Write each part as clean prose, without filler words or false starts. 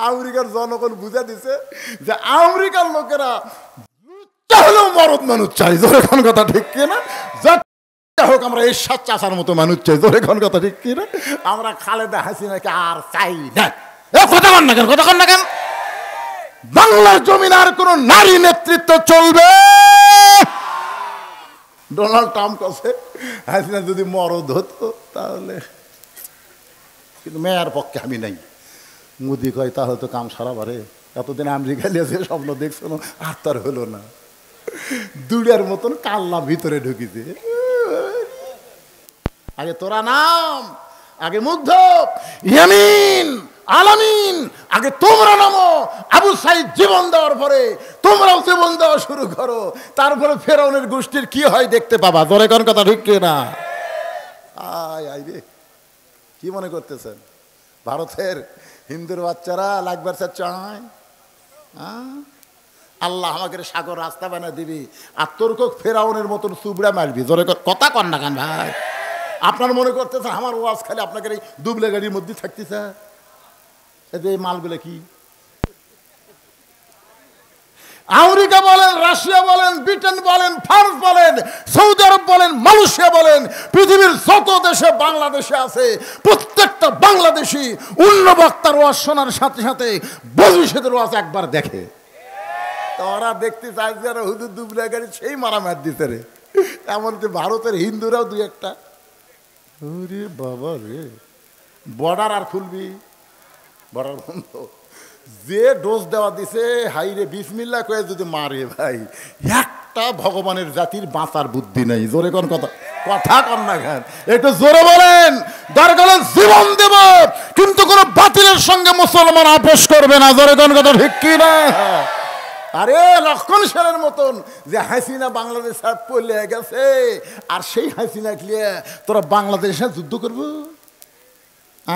আমেরিকার জনগণ বুঝা দিছে যে আমেরিকার লোকেরা হলেও মরদ মানুষ চাই, জোরে কোন কথা ঠিক কিনা? হোক আমরা এরশাদ চাচার মতো মানুষ চাই, জোরে কোন কথা ঠিক কিনা? আমরা খালেদা হাসিনাকে আর চাই না। কথা কন না কেন, কথা কন না কেন? বাংলার জমিন আর কোন নারী নেতৃত্ব চলবে? ডোনাল্ড ট্রাম্প কাছে হাসিনা যদি মরদ হতো তাহলে, কিন্তু মেয়ার পক্ষে আমি নাই। মোদি কয় তাহলে তো কাম সারা বারে, এতদিন আমেরিকা লিয়েছে স্বপ্ন দেখছো না, আর তার হলো না। দুড়িয়ার মতন কাল্লা ভিতরে ঢুকিছে। আগে তোরা নাম, আগে মুগ্ধ, ইয়ামিন, আলামিন, আগে তোমরা নামো। আবু সাইদ জীবন দেওয়ার পরে তোমরাও জীবন দেওয়া শুরু করো, তারপরে ফেরাউনের গোষ্ঠীর কি হয় দেখতে পাবা। জোরে কোন কথা ঠিক কিনা? আয় রে, কি মনে করতেছেন ভারতের হিন্দুর বাচ্চারা লাগবার চায়? আল্লাহ আমাকে সাগর রাস্তা বানিয়ে দিবি, আর তোর ফেরাউনের মতন চুবড়া মারবি। জোরে কথা কন না কেন ভাই? আপনার মনে করতেছেন আমার ওয়াজ খালি আপনাকে এই দুবলে গাড়ির মধ্যে থাকতেছে? এই মালগুলো কি আমেরিকা বলেন, রাশিয়া বলেন, ব্রিটেন বলেন, ফ্রান্স বলেন, সৌদি আরব বলেন, মালয়েশিয়া বলেন, পৃথিবীর যত দেশে বাংলাদেশে আছে প্রত্যেকটা বাংলাদেশি অন্য বক্তার ওয়াজ শোনার সাথে সাথে ভবিষ্যতের ওয়াজ একবার দেখে। ওরা দেখতে চাই যে হুদুর দুবলা গাড়ি সেই মারামার দিতে রে। এমনকি ভারতের হিন্দুরাও দুই একটা, ওরে বাবা রে, বর্ডার আর খুলবি, বর্ডার বন্ধ। যে ডোজ দেওয়া দিছে হাইরে বিসমিল্লাহ কয়ে যদি মারে ভাই, একটা ভগবানের জাতির বাঁচার বুদ্ধি নেই। জোরে কোন কথা, কথা কন না খান, একটু জোরে বলেন। দরকার জীবন দেব, কিন্তু কোন বাতিলের সঙ্গে মুসলমান আপোষ করবে না। জোরে কোন কথা ঠিক কি না? আরে লক্ষণ সেনের মতন যে হাসিনা বাংলাদেশ পড়লে গেছে, আর সেই হাসিনা লিয়ে তোরা বাংলাদেশে যুদ্ধ করবো?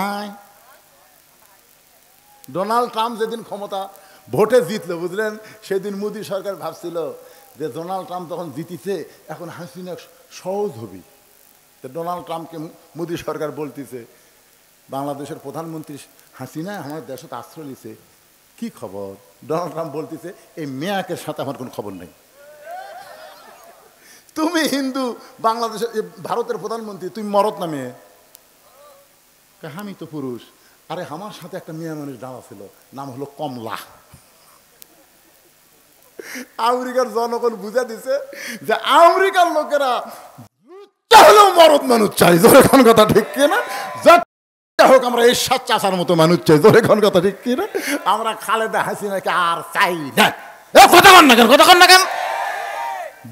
আয়, ডোনাল্ড ট্রাম্প যেদিন ক্ষমতা ভোটে জিতলো বুঝলেন, সেদিন মোদী সরকার ভাবছিল যে ডোনাল্ড ট্রাম্প যখন জিতিছে এখন হাসিনা সহজ হবি। তো ডোনাল্ড ট্রাম্পকে মোদী সরকার বলতেছে, বাংলাদেশের প্রধানমন্ত্রী হাসিনা আমার দেশে আশ্রয় নিছে, কি খবর? ডোনাল্ড ট্রাম্প বলতেছে, এই মেয়াকের সাথে আমার কোনো খবর নেই। তুমি হিন্দু, বাংলাদেশের ভারতের প্রধানমন্ত্রী, তুমি মরদ না মেয়ে? আমি তো পুরুষ। আরে আমার সাথে একটা মেয়ে মানুষ দাঁড়া ছিল, নাম হলো কমলা। আমেরিকার জনগণ বুঝা দিছে যে আমেরিকার লোকেরা হলেও মরদ মানুষ চাই, জোরে কোন কথা ঠিক কিনা? হোক আমরা এরশাদ চাচার মতো মানুষ চাই, জোরে কোন কথা ঠিক কিনা? আমরা খালেদা হাসিনাকে আর চাই না। কথা কন না কেন, কথা কন না কেন?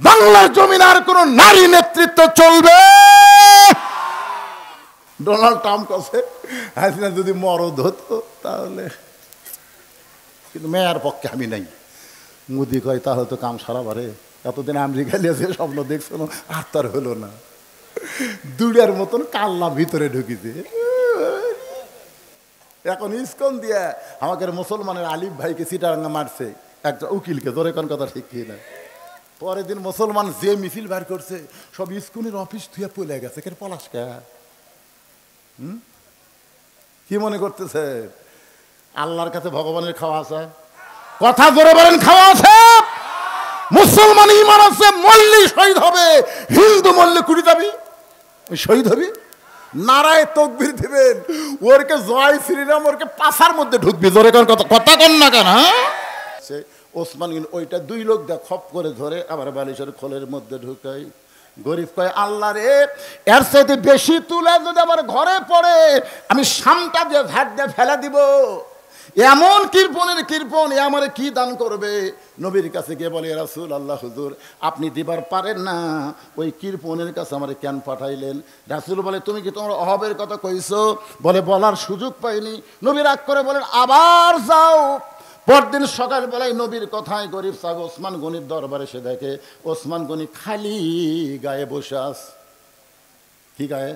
বাংলার জমিন আর কোন নারী নেতৃত্ব চলবে? ডোনাল্ড ট্রাম্প কাছে হাসিনা যদি মরদ হতো তাহলে, কিন্তু মেয়ার পক্ষে আমি নাই। মোদি কয় তাহলে তো কাম সারা বারে, এতদিন আমেরিকা লিয়েছে স্বপ্ন দেখছো না, আর তার হলো না। দুড়িয়ার মতন কাল্লা ভিতরে ঢুকিছে। এখন ইস্কন দিয়ে আমাদের মুসলমানের আলিফ ভাইকে চিটারাঙ্গা মারছে একটা উকিলকে, ধরে কোন কথা ঠিক কি না? পরের দিন মুসলমান যে মিছিল বার করছে সব ইস্কনের অফিস থুয়ে পলে গেছে। কে পলাশকা? কি মনে করতেছে আল্লাহর কাছে ভগবানের খাওয়া আছে? কথা জোরে বলেন, খাওয়া আছে? মুসলমান ইমান আছে, মল্লি শহীদ হবে, হিন্দু মল্লি কুড়ি যাবি শহীদ হবি। নারায় তকবীর দিবেন, ওরকে জয় শ্রীরাম, ওরকে পাশার মধ্যে ঢুকবি। জোরে কোন কথা, কথা কন না কেন? সে ওসমান ওইটা দুই লোক দেখ খপ করে ধরে আবার বালিশের খোলের মধ্যে ঢুকাই। গরিব কয় আল্লাহ রে, এর সাথে বেশি তুলে যদি আমার ঘরে পড়ে আমি সামটা দিয়ে ঝাড় দিয়ে ফেলা দিব। এমন কৃপণের কৃপণ, এ আমারে কি দান করবে? নবীর কাছে গিয়ে বলে, রাসূল আল্লাহ হুজুর আপনি দিবার পারেন না, ওই কৃপণের কাছে আমারে কেন পাঠাইলেন? রাসূল বলে, তুমি কি তোমার অভাবের কথা কইছো? বলে বলার সুযোগ পাইনি। নবী রাগ করে বলেন, আবার যাও। পরদিন সকালবেলায় নবীর কথায় গরিব সাহেব ওসমান গনির দরবারে সে দেখে ওসমান গনি খালি গায়ে বসে আস। কি গায়ে?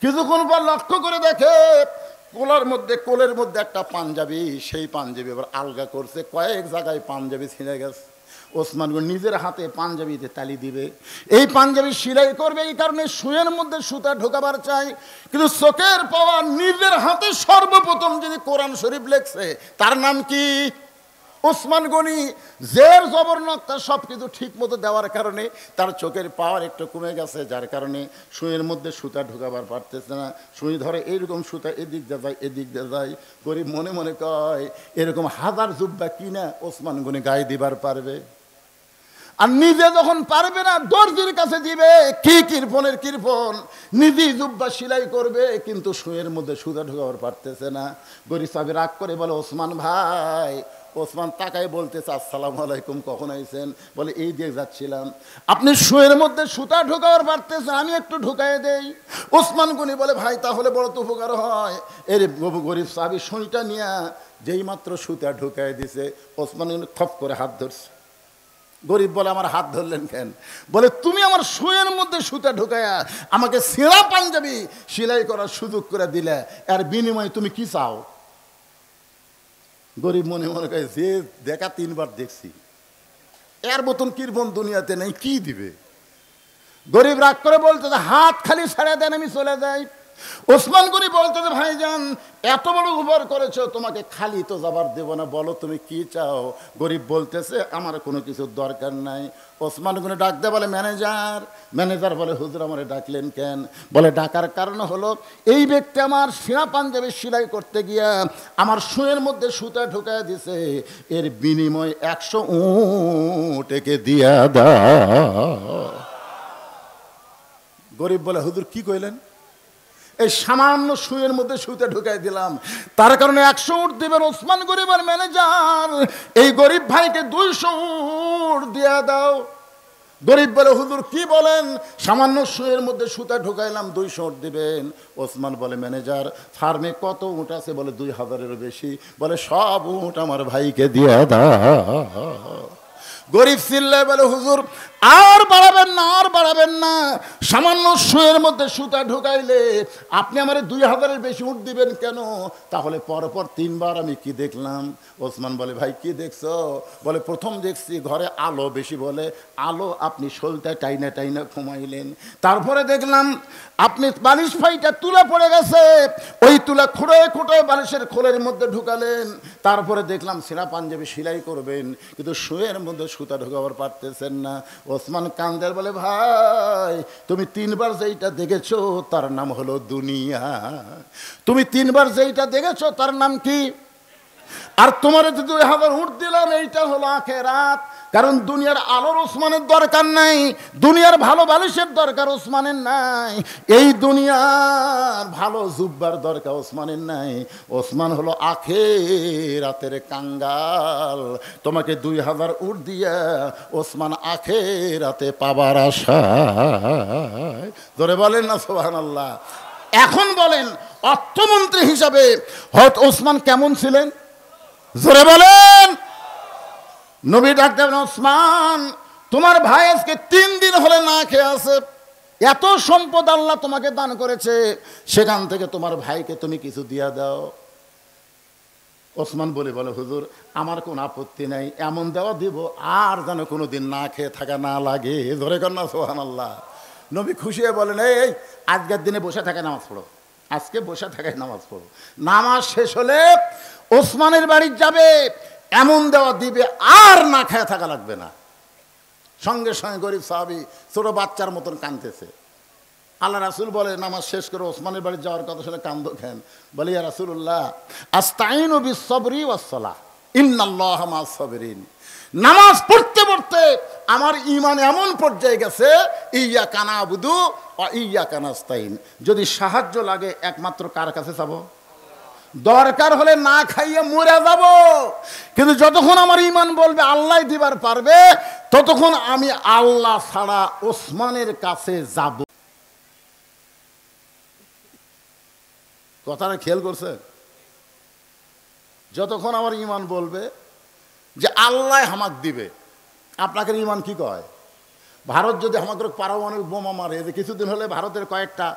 কিছুক্ষণ পর লক্ষ্য করে দেখে কোলের মধ্যে একটা পাঞ্জাবি, সেই পাঞ্জাবি এবার আলগা করছে, কয়েক জায়গায় পাঞ্জাবি ছিঁড়ে গেছে। ওসমান গনি নিজের হাতে পাঞ্জাবিতে তালি দিবে, এই পাঞ্জাবি সেলাই করবে, এই কারণে সুয়ের মধ্যে সুতা ঢোকাবার চাই। কিন্তু চোখের পাওয়া নিজের হাতে সর্বপ্রথম যদি কোরআন শরীফ লেখছে তার নাম কি? ওসমান গনি। জের জবর নক্তা সব কিছু ঠিক মতো দেওয়ার কারণে তার চোখের পাওয়ার একটু কমে গেছে, যার কারণে সুইয়ের মধ্যে সুতা ঢোকাবার পারতেছে না। সুই ধরে এইরকম সুতা এদিক দিয়ে যায় এদিক দিয়ে যায়। গরিব মনে মনে কয় এরকম হাজার জুব্বা কিনা ওসমান গনি গায়ে দিবার পারবে, আর নিজে যখন পারবে না দর্জির কাছে দিবে। কি কৃপণের কৃপণ, নিজেই জুব্বা সেলাই করবে কিন্তু সুইয়ের মধ্যে সুতা ঢোকাবার পারতেছে না। গরিব সাহেব রাগ করে বলে ওসমান ভাই। ওসমান তাকায় বলতেছে আসসালামু আলাইকুম, কখন আইছেন? বলে এই দিয়ে যাচ্ছিলাম। আপনি সুয়ের মধ্যে সুতা ঢোকাবার পারতেছেন, আমি একটু ঢুকাই দেই। ওসমান গনি বলে ভাই তাহলে বড় তো উপকার হয়। এর গরিব সাহেব সুইটা নিয়ে যেই মাত্র সুতা ঢুকাই দিছে ওসমান গনি খপ করে হাত ধরছে। গরিব বলে আমার হাত ধরলেন কেন? বলে তুমি আমার সুয়ের মধ্যে সুতা ঢুকায়া আমাকে ছেঁড়া পাঞ্জাবি সেলাই করার সুযোগ করে দিলে, এর বিনিময়ে তুমি কি চাও? গরিব মনে মনে করে যে দেখা তিনবার দেখছি, এর মতন কৃপণ দুনিয়াতে নেই, কি দিবে? গরিব রাগ করে বলতে হাত খালি ছেড়ে দেন আমি চলে যাই। ওসমান গনি বলতে ভাইজান এত বড় উপকার করেছো, তোমাকে খালি তো যাবার দেব না, বলো তুমি কি চাও? গরিব বলতেছে আমার কোনো কিছুর দরকার নাই। ওসমান গনি ডাক দে বলে ম্যানেজার। ম্যানেজার বলে হুজুর আমারে ডাকলেন কেন? বলে ডাকার কারণ হলো এই ব্যক্তি আমার সিনা পাঞ্জাবি সেলাই করতে গিয়া আমার সুয়ের মধ্যে সুতা ঢুকায় দিছে, এর বিনিময় 100 উট একে দিয়া দাও। গরিব বলে হুজুর কি কইলেন? এই সামান্য সুয়ের মধ্যে সুতা ঢুকাই দিলাম, তার কারণে 100 উট দিবেন। ওসমান গরিব আর ম্যানেজার এই গরিব ভাইকে 200 উট দিয়া দাও। গরিব বলে হুজুর কি বলেন? সামান্য সুয়ের মধ্যে সুতা ঢুকাইলাম, 200 উট দিবেন। ওসমান বলে ম্যানেজার ফার্মে কত উট আছে? বলে 2000-এরও বেশি। বলে সব উট আমার ভাইকে দিয়া দাও। গরিব চিল্লায় বলে হুজুর আর বাড়াবেন না, আর বাড়াবেন না, সামান্য সুয়ের মধ্যে সুতা ঢুকাইলে আপনি আমার 2000-এর বেশি উঠ দিবেন কেন? তাহলে পরপর 3 বার আমি কি দেখলাম? ওসমান বলে ভাই কি দেখছো? বলে প্রথম দেখছি ঘরে আলো বেশি, বলে আলো আপনি সলতায় টাইনা টাইনা ঘুমাইলেন। তারপরে দেখলাম আপনি বালিশ ফাইটা তুলা পড়ে গেছে, ওই তুলা খুঁড়ে খুঁড়ে বালিশের খোলের মধ্যে ঢুকালেন। তারপরে দেখলাম সেরা পাঞ্জাবি সেলাই করবেন কিন্তু সুয়ের মধ্যে সুতা ঢোকাবার পারতেছেন না। ওসমান কান্দের বলে ভাই তুমি 3 বার যেইটা দেখেছো তার নাম হলো দুনিয়া, তুমি 3 বার যেইটা দেখেছো তার নাম কি? আর তোমার যে 2000 উট দিলাম এইটা হলো আখিরাত। কারণ দুনিয়ার আলোর ওসমানের দরকার নাই, দুনিয়ার ভালো বালিশের দরকার ওসমানের নাই, এই দুনিয়ার ভালো জুব্বার দরকার ওসমানের নাই। ওসমান হলো আখিরাতের কাঙ্গাল। তোমাকে 2000 উট দিয়া ওসমান আখিরাতে পাবার আশায়। ধরে বলেন না সুবহানাল্লাহ। এখন বলেন অর্থমন্ত্রী হিসাবে হযরত ওসমান কেমন ছিলেন? জোরে বলেন। নবী ডাক দেন ওসমান তোমার ভাই আজকে 3 দিন হলে না খেয়ে আছে, এত সম্পদ আল্লাহ তোমাকে দান করেছে, সেখান থেকে তোমার ভাইকে তুমি কিছু দিয়া দাও। ওসমান বলে হুজুর আমার কোনো আপত্তি নাই, এমন দেওয়া দিব আর যেন কোনোদিন না খেয়ে থাকা না লাগে। ধরে কর না সুবহানাল্লাহ। নবী খুশি হয়ে বলেন এই আজকের দিনে বসে থাকে নামাজ পড়ো, আজকে বসে থাকায় নামাজ পড়ো। নামাজ শেষ হলে ওসমানের বাড়ি যাবে, এমন দেওয়া দিবে আর না খেয়ে থাকা লাগবে না। সঙ্গে সঙ্গে গরিব সাহাবী ছোট বাচ্চার মতন কাঁদতেছে। আল্লাহ রাসূল বলে নামাজ শেষ করে ওসমানের বাড়ি যাওয়ার কথা শুনে কান্দো কেন? বলে ইয়া রাসূলুল্লাহ আস্তাইনু বিস-সাবরি ওয়াস-সালাহ ইন্নাল্লাহা মা'আস-সাবিরিন। নামাজ পড়তে পড়তে আমার ঈমান এমন পর্যায়ে গেছে ইয়্যাকা না'বুদু ওয়া ইয়্যাকা নাস্তাইন, যদি সাহায্য লাগে একমাত্র কার কাছে যাব? দরকার হলে না খাইয়ে মরে যাব, কিন্তু যতক্ষণ আমার ঈমান বলবে আল্লাহ দিবার পারবে ততক্ষণ আমি আল্লাহ ছাড়া ওসমানের কাছে যাব। কথাটা খেয়াল করছে? যতক্ষণ আমার ঈমান বলবে যে আল্লাহ হামাক দিবে। আপনাকে ঈমান কি কয়? ভারত যদি আমাকে পারমাণবিক বোমা মারে, যে কিছুদিন হলে ভারতের কয়েকটা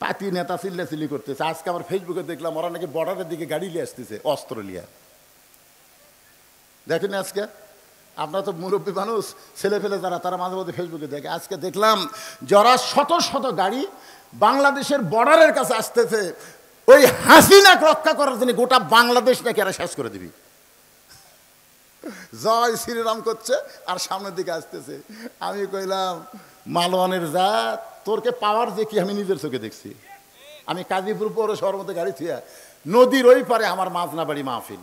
পাতি নেতা চিল্লাচিল্লি করতেছে। আজকে আবার ফেসবুকে দেখলাম ওরা নাকি বর্ডারের দিকে গাড়ি নিয়ে আসতেছে অস্ত্র নিয়ে। দেখেন আজকে আপনারা তো মুরব্বী মানুষ, ছেলে ফেলে যারা, তারা মাঝে মধ্যে ফেসবুকে দেখে। আজকে দেখলাম যারা শত শত গাড়ি বাংলাদেশের বর্ডারের কাছে আসতেছে, ওই হাসিনাকে রক্ষা করার জন্য গোটা বাংলাদেশ নাকি এরা শেষ করে দিবি, জয় শ্রীরাম করছে আর সামনের দিকে আসতেছে। আমি কইলাম মালওয়ানের জাত, তোরকে পাওয়ার যে কি আমি নিজের চোখে দেখছি। আমি কাজীপুর পৌরসভার মধ্যে গাড়ি থিয়া নদীর ওই পারে আমার মাঝনা বাড়ি মাহফিল,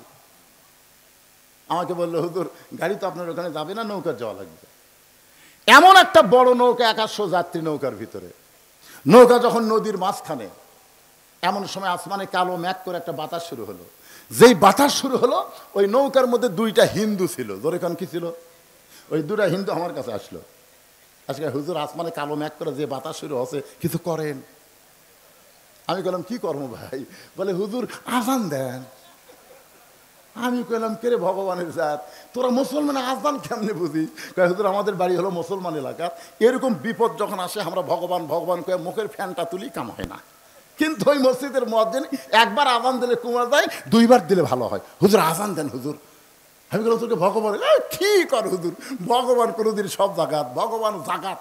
আমাকে বললো হুজুর গাড়ি তো আপনার ওখানে যাবে না, নৌকার যাওয়া লাগবে। এমন একটা বড় নৌকা, 100 যাত্রী নৌকার ভিতরে, নৌকা যখন নদীর মাঝখানে, এমন সময় আসমানে কালো ম্যাক করে একটা বাতাস শুরু হলো। যেই বাতাস শুরু হলো, ওই নৌকার মধ্যে 2টা হিন্দু ছিল। ধরে কারণ কি ছিল, ওই 2টা হিন্দু আমার কাছে আসলো। আজকে হুজুর আসমানে কালো ম্যাক করে যে বাতাস শুরু হচ্ছে, কিছু করেন। আমি বললাম কি করবো ভাই? বলে হুজুর আজান দেন। আমি কইলাম কে রে ভগবানের জাত, তোরা মুসলমান আজান কেমনে বুঝি? হুজুর আমাদের বাড়ি হলো মুসলমান এলাকা, এরকম বিপদ যখন আসে আমরা ভগবান ভগবান কয়ে মুখের ফ্যানটা তুলি, কাম হয় না। কিন্তু ওই মসজিদের মুয়াজ্জিন একবার আজান দিলে কমে যায়, 2বার দিলে ভালো হয়। হুজুর আজান দেন হুজুর। আমি বললাম তোকে ভগবান কি কর হুজুর, ভগবান কোনোদিন সব জাগাত, ভগবান জাগাত,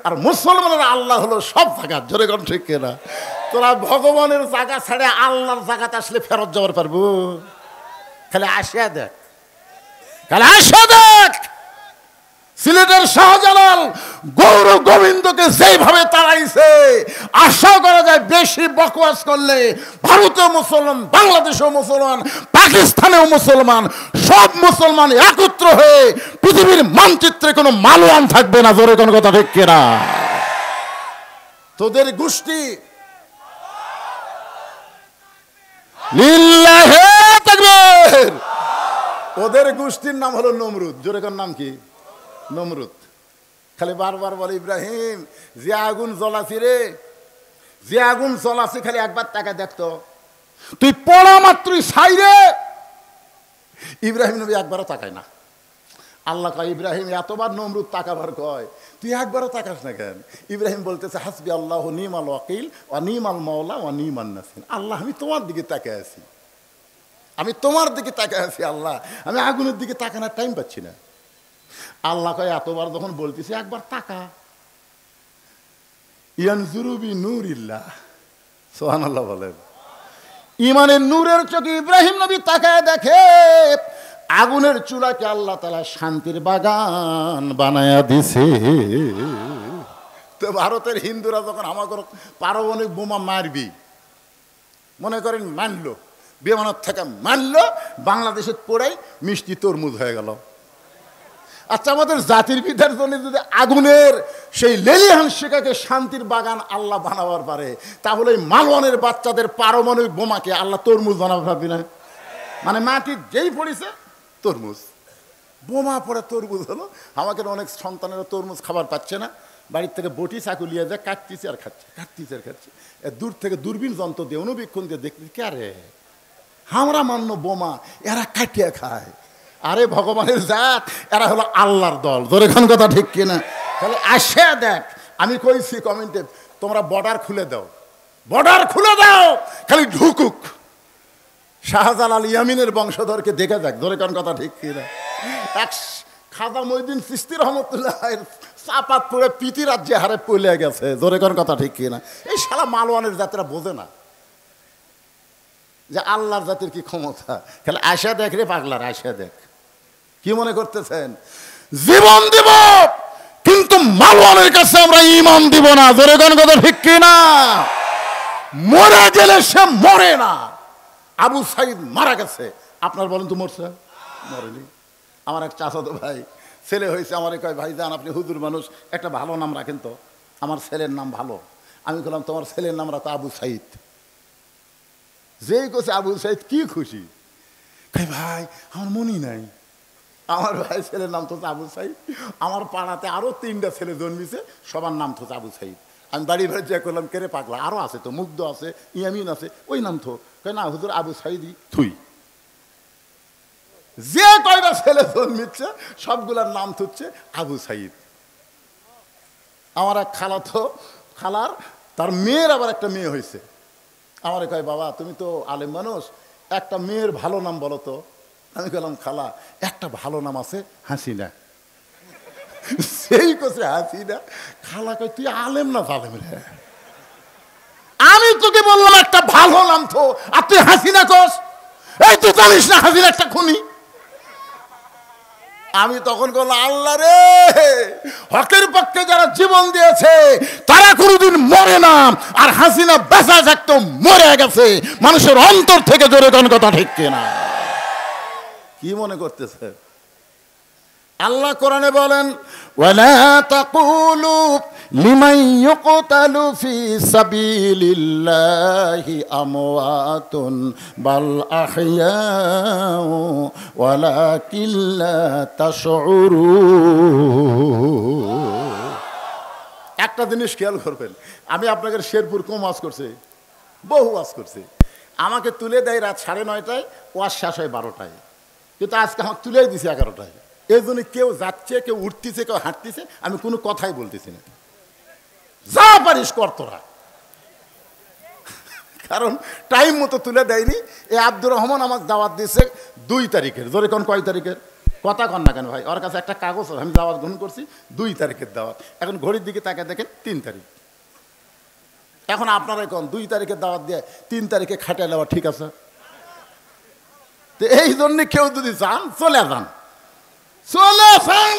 আর মুসলমানের আল্লাহ হলো সব জাগাত। জোরে কোন ঠিক কিনা? তোরা ভগবানের জায়গা ছেড়ে আল্লাহর জায়গাতে আসলে ফেরত যাওয়ার পারবো? খালি আসিয়া দেখ, খালি আসিয়া দেখ। সিলেটের শাহজালাল গৌর গোবিন্দকে যেইভাবে তাড়াইছে, আশা করা যায় বেশি বকওয়াস করলে ভারতেও মুসলমান, বাংলাদেশেও মুসলমান, পাকিস্তানেও মুসলমান, সব মুসলমান একত্র হয়ে পৃথিবীর মানচিত্রে কোনো মালওয়ান থাকবে না। জোরে কোনো কথা ঠিক কিনা? তোদের গোষ্ঠী লিল্লাহে তাকবীর, ওদের গোষ্ঠীর নাম হলো নমরুদ। জোরে কোন নাম কি? নমরুদ। খালি বারবার বলে ইব্রাহিম যে আগুন জ্বলাছি রে, যে আগুন জ্বলাছি, খালি একবার টাকা দেখতো, তুই পড়া মাত্রই ছাই রে। ইব্রাহিম নবী একবারও তাকায় না। আল্লাহ কয় ইব্রাহিম এতবার নমরুদ তাকাবার কয়, তুই একবারও তাকাস না কেন? ইব্রাহিম বলতেছে হাসবি আল্লাহ নিমাল ওয়াকিল ওয়া নিমাল মাওলা ওয়া নিমান নাসির। আল্লাহ আমি তোমার দিকে তাকায় আছি, আমি তোমার দিকে তাকায় আছি আল্লাহ, আমি আগুনের দিকে তাকানোর টাইম পাচ্ছি না। আল্লাহ কয় এতবার যখন বলতেছি একবার তাকা। ইয়ানজুরুবি নূরিল্লাহ, সুবহানাল্লাহ বলেন। ইমানের নূরের চোখে ইব্রাহিম নবী তাকায় দেখে আগুনের চুলাকে আল্লাহ তাআলা শান্তির বাগান বানায়া দিছে। তো ভারতের হিন্দুরা যখন আমাকে পারমাণবিক বোমা মারবি, মনে করেন মানলো, বিমানের থেকে মানলো, বাংলাদেশে পড়াই মিষ্টি তরমুজ হয়ে গেল। আচ্ছা আমাদের জাতির পিতার জন্য যদি আগুনের সেই লেলিহান শিখাকে শান্তির বাগান আল্লাহ বানাবার পারে, তাহলে এই মালওয়ানের বাচ্চাদের পারমাণবিক বোমাকে আল্লাহ তরমুজ বানাবে ভাববি না? মানে মাটির যেই পড়েছে তরমুজ, বোমা পড়ে তরমুজ হলো। আমাকে অনেক সন্তানেরা তরমুজ খাবার পাচ্ছে না, বাড়ির থেকে বটি চাকু লিয়ে যায়, কাটতেছে আর খাচ্ছে, কাটতেছে আর খাচ্ছে। দূর থেকে দূরবীন যন্ত্র দিয়ে অনুবীক্ষণ দিয়ে দেখতে কে রে আমরা মান্য বোমা, এরা কাটিয়ে খায়। আরে ভগবানের জাত, এরা হলো আল্লাহর দল। জোরে কোন কথা ঠিক কিনা? তাহলে আসে দেখ, আমি কইছি কমেন্টে তোমরা বর্ডার খুলে দাও, বর্ডার খুলে দাও, খালি ঢুকুক। শাহজালাল ইয়ামিনের বংশধরকে দেখে যাক। জোরে কোন কথা ঠিক কিনা? এক খাজা মঈনুদ্দিন চিশতি রহমতুল্লাহ চাপাত পড়ে পিতি রাজ্যে হারে পলে গেছে। জোরে কোন কথা ঠিক কিনা? এই শালা মালওয়ানের জাতিরা বোঝে না যে আল্লাহর জাতির কি ক্ষমতা। খালি আশা দেখ রে পাগলার, আশা দেখ। কি মনে করতেছেন জীবন দিব, কিন্তু মালওয়ানের কাছে আমরা ঈমান দিব না। জোরে কোন কথা ঠিক কিনা? মরে গেলে সে মরে না। আবু সাইদ মারা গেছে, আপনার বলেন তো মরছে? মরেনি। আমার এক চাচাতো ভাই ছেলে হয়েছে, আমার কয় ভাই যান আপনি হুজুর মানুষ, একটা ভালো নাম রাখেন তো, আমার ছেলের নাম ভালো। আমি বললাম তোমার ছেলের নাম রাখো আবু সাইদ। যেই কোছে আবু সাইদ কি খুশি, ভাই আমার মনই নাই। আমার ভাই ছেলের নাম তো আবু সাইদ। আমার পাড়াতে আরো 3টা ছেলে জন্মিছে, সবার নাম তো আবু সাইদ। আমি বাড়ি বাড়ি চেক করলাম, কেড়ে পাগলা আরো আছে তো, মুগ্ধ আছে, ইয়ামিন আছে, ওই নাম তো না হুজুর আবু সাইদই থুই। যে কয়টা ছেলে জন্মিচ্ছে সবগুলার নাম হচ্ছে আবু সাইদ। আমার এক খালা তো খালার তার মেয়ের আবার একটা মেয়ে হয়েছে। আমার কয় বাবা তুমি তো আলেম মানুষ, একটা মেয়ের ভালো নাম বলো তো। আমি বললাম খালা একটা ভালো নাম আছে হাসিনা। সেই কছে হাসিনা। খালা কয় তুই আলেম না জালেম রে? আমি তোকে বললাম একটা ভালো নাম তো, আর তুই হাসিনা কস? এই তুই জানিস না হাসিনা একটা খুনি? আমি তখন বললাম আল্লাহ রে, হকের পক্ষে যারা জীবন দিয়েছে তারা কোনোদিন মরে না, আর হাসিনা বেঁচে থাকতেও মরে গেছে মানুষের অন্তর থেকে। জোরে কোন কথা ঠিক কিনা? কি মনে করতেছে? আল্লাহ কোরআনে বলেন ওয়ালা তাকুলু লিমান ইউকতালু ফি সাবিলিল্লাহি আমওয়াতুন বাল আহইয়াউ ওয়ালাকিন লা তাশউরুন। একটা জিনিস খেয়াল করবেন, আমি আপনাদের শেরপুর কম ওয়াজ করছি, বহু ওয়াজ করছি। আমাকে তুলে দেয় রাত 9:30টায়, ওয়াজ শেষ হয় 12টায়, কিন্তু আজকে আমাকে তুলেই দিছে 11টায়। এই জন্য কেউ যাচ্ছে, কেউ উঠতেছে, কেউ হাঁটতেছে, আমি কোনো কথাই বলতেছি না। যা পারিস কর তোরা, কারণ টাইম মতো তুলে দেয়নি। এই আব্দুর রহমান আমাকে দাওয়াত দিয়েছে 2 তারিখের। জোরে কোন কয় তারিখের? কথা কন না কেন ভাই? ওর কাছে একটা কাগজ আছে, আমি দাওয়াত গ্রহণ করছি 2 তারিখের দাওয়াত। এখন ঘড়ির দিকে তাকে দেখেন 3 তারিখ। এখন আপনারাই কোন 2 তারিখের দাওয়াত দিয়ে 3 তারিখে খাটিয়ে নেওয়া ঠিক আছে? তো এই জন্যে কেউ যদি যান চলে যান, চলে যান।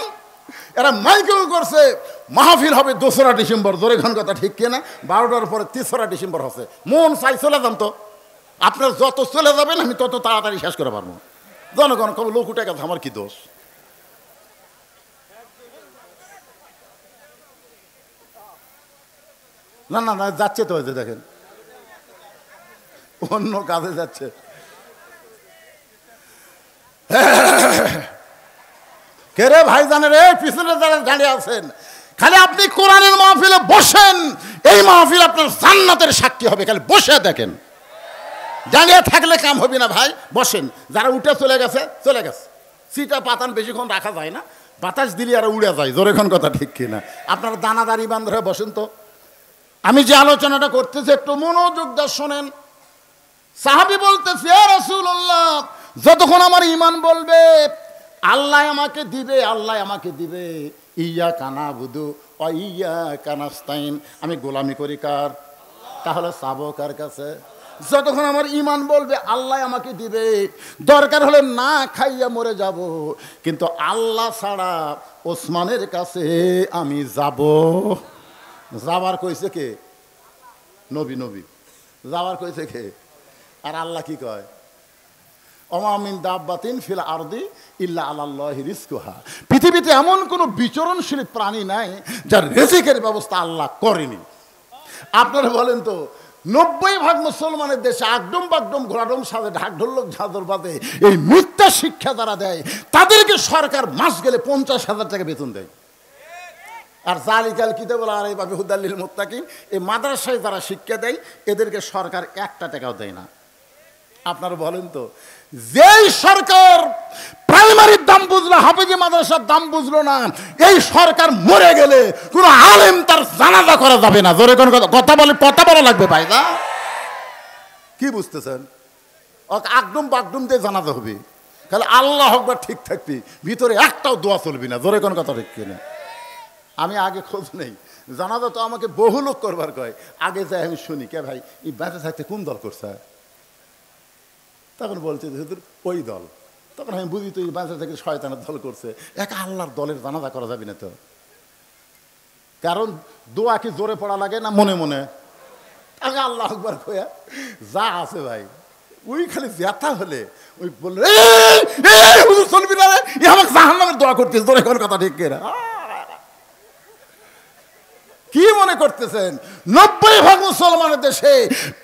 এরা মাইকেও করছে মাহফিল হবে 2রা ডিসেম্বর। জোরে খান কথা ঠিক কিনা? 12টার পরে 3রা ডিসেম্বর হচ্ছে। মন চাই চলে যান তো। আপনার যত চলে যাবেন আমি তত তাড়াতাড়ি শেষ করে পারবো। জনগণ কবে লোক উঠে গেছে, আমার কি দোষ? না না না, যাচ্ছে তো, হয়েছে দেখেন অন্য কাজে যাচ্ছে। কে রে ভাই জানে রে, পিছনে যারা দাঁড়িয়ে আছেন, খালি আপনি কোরআনের মাহফিলে বসেন, এই মাহফিল আপনার জান্নাতের সাক্ষী হবে। খালি বসে দেখেন, দাঁড়িয়ে থাকলে কাম হবে না ভাই। বসেন। যারা উঠে চলে গেছে চলে গেছে। সিটা পাতান বেশিক্ষণ রাখা যায় না, বাতাস দিলে আর উড়ে যায়। জোরেক্ষণ কথা ঠিক কিনা? আপনারা দানাদারি বান্ধ হয়ে বসেন তো। আমি যে আলোচনাটা করতেছি একটু মনোযোগ দিয়ে শোনেন। সাহাবী বলতেছে ইয়া রাসূলুল্লাহ, যতক্ষণ আমার ঈমান বলবে আল্লাহ আমাকে দিবে, আল্লাহ আমাকে দিবে, ইয়াকা নাবুদু ওয়া ইয়াকা নাস্তাইন, আমি গোলামি করি কার? তাহলে চাবো কার কাছে? যতক্ষণ আমার ঈমান বলবে আল্লাহ আমাকে দিবে, দরকার হলে না খাইয়া মরে যাব, কিন্তু আল্লাহ ছাড়া ওসমানের কাছে আমি যাব। যাবার কইছে কে? নবী। নবী যাবার কইছে কে? আর আল্লাহ কি কয়? ওমা মিন দাব্বাতিন ফিল আরদি ইল্লা আলাল্লাহি রিজকুহা। পৃথিবীতে এমন কোনো বিচরণশীল প্রাণী নাই যার রিজিকের ব্যবস্থা আল্লাহ করেনি। আপনারা বলেন তো, 90% মুসলমানের দেশে আগডম বাগডম ঘোড়াডম সাজে ঢাক ঢোলক ঝাঁদর বাদে এই মিথ্যা শিক্ষা যারা দেয় তাদেরকে সরকার মাস গেলে 50,000 টাকা বেতন দেয়। আর জালিকাল কিতাবুল রাইবা ফিহি হুদাল লিল মুত্তাকিন, এই মাদ্রাসায় যারা শিক্ষা দেয় এদেরকে সরকার 1 টাকাও দেয় না। আপনারা বলেন তো, যেই সরকার প্রাইমারির দাম বুঝলো, হাফেজি মাদ্রাসার দাম বুঝলো না, এই সরকার মরে গেলে কোনো আলেম তার জানাজা করা যাবে না। জোরে কোন কথা বলে কথা বলা লাগবে ভাই না? কি বুঝতেছেন? আকডুম বাগডুম দিয়ে জানাজা হবে, খালি আল্লাহ আকবার ঠিক থাকবি, ভিতরে একটাও দোয়া চলবি না। জোরে কোন কথা ঠিক কিনা? আমি আগে খোঁজ নেই, জানাজা তো আমাকে বহু লোক করবার কয়, আগে যাই আমি শুনি কে ভাই এই বেঁচে থাকতে কোন দল করছে, তখন বলছে হুজুর ওই দল। তখন আমি বুঝি তো এই বেঁচে থেকে শয়তানের দল করছে, এক আল্লাহর দলের জানাজা করা যাবে না তো। কারণ দোয়া কি জোরে পড়া লাগে না মনে মনে? আগে আল্লাহ আকবার কয়া যা আছে ভাই, ওই খালি জ্যাথা হলে ওই বললে হুজুর চলবি না রে, আমাকে জাহান্নামের দোয়া করতেছে। জোরে কোন কথা ঠিক কিনা? কি মনে করতেছেন 90% মুসলমানের দেশে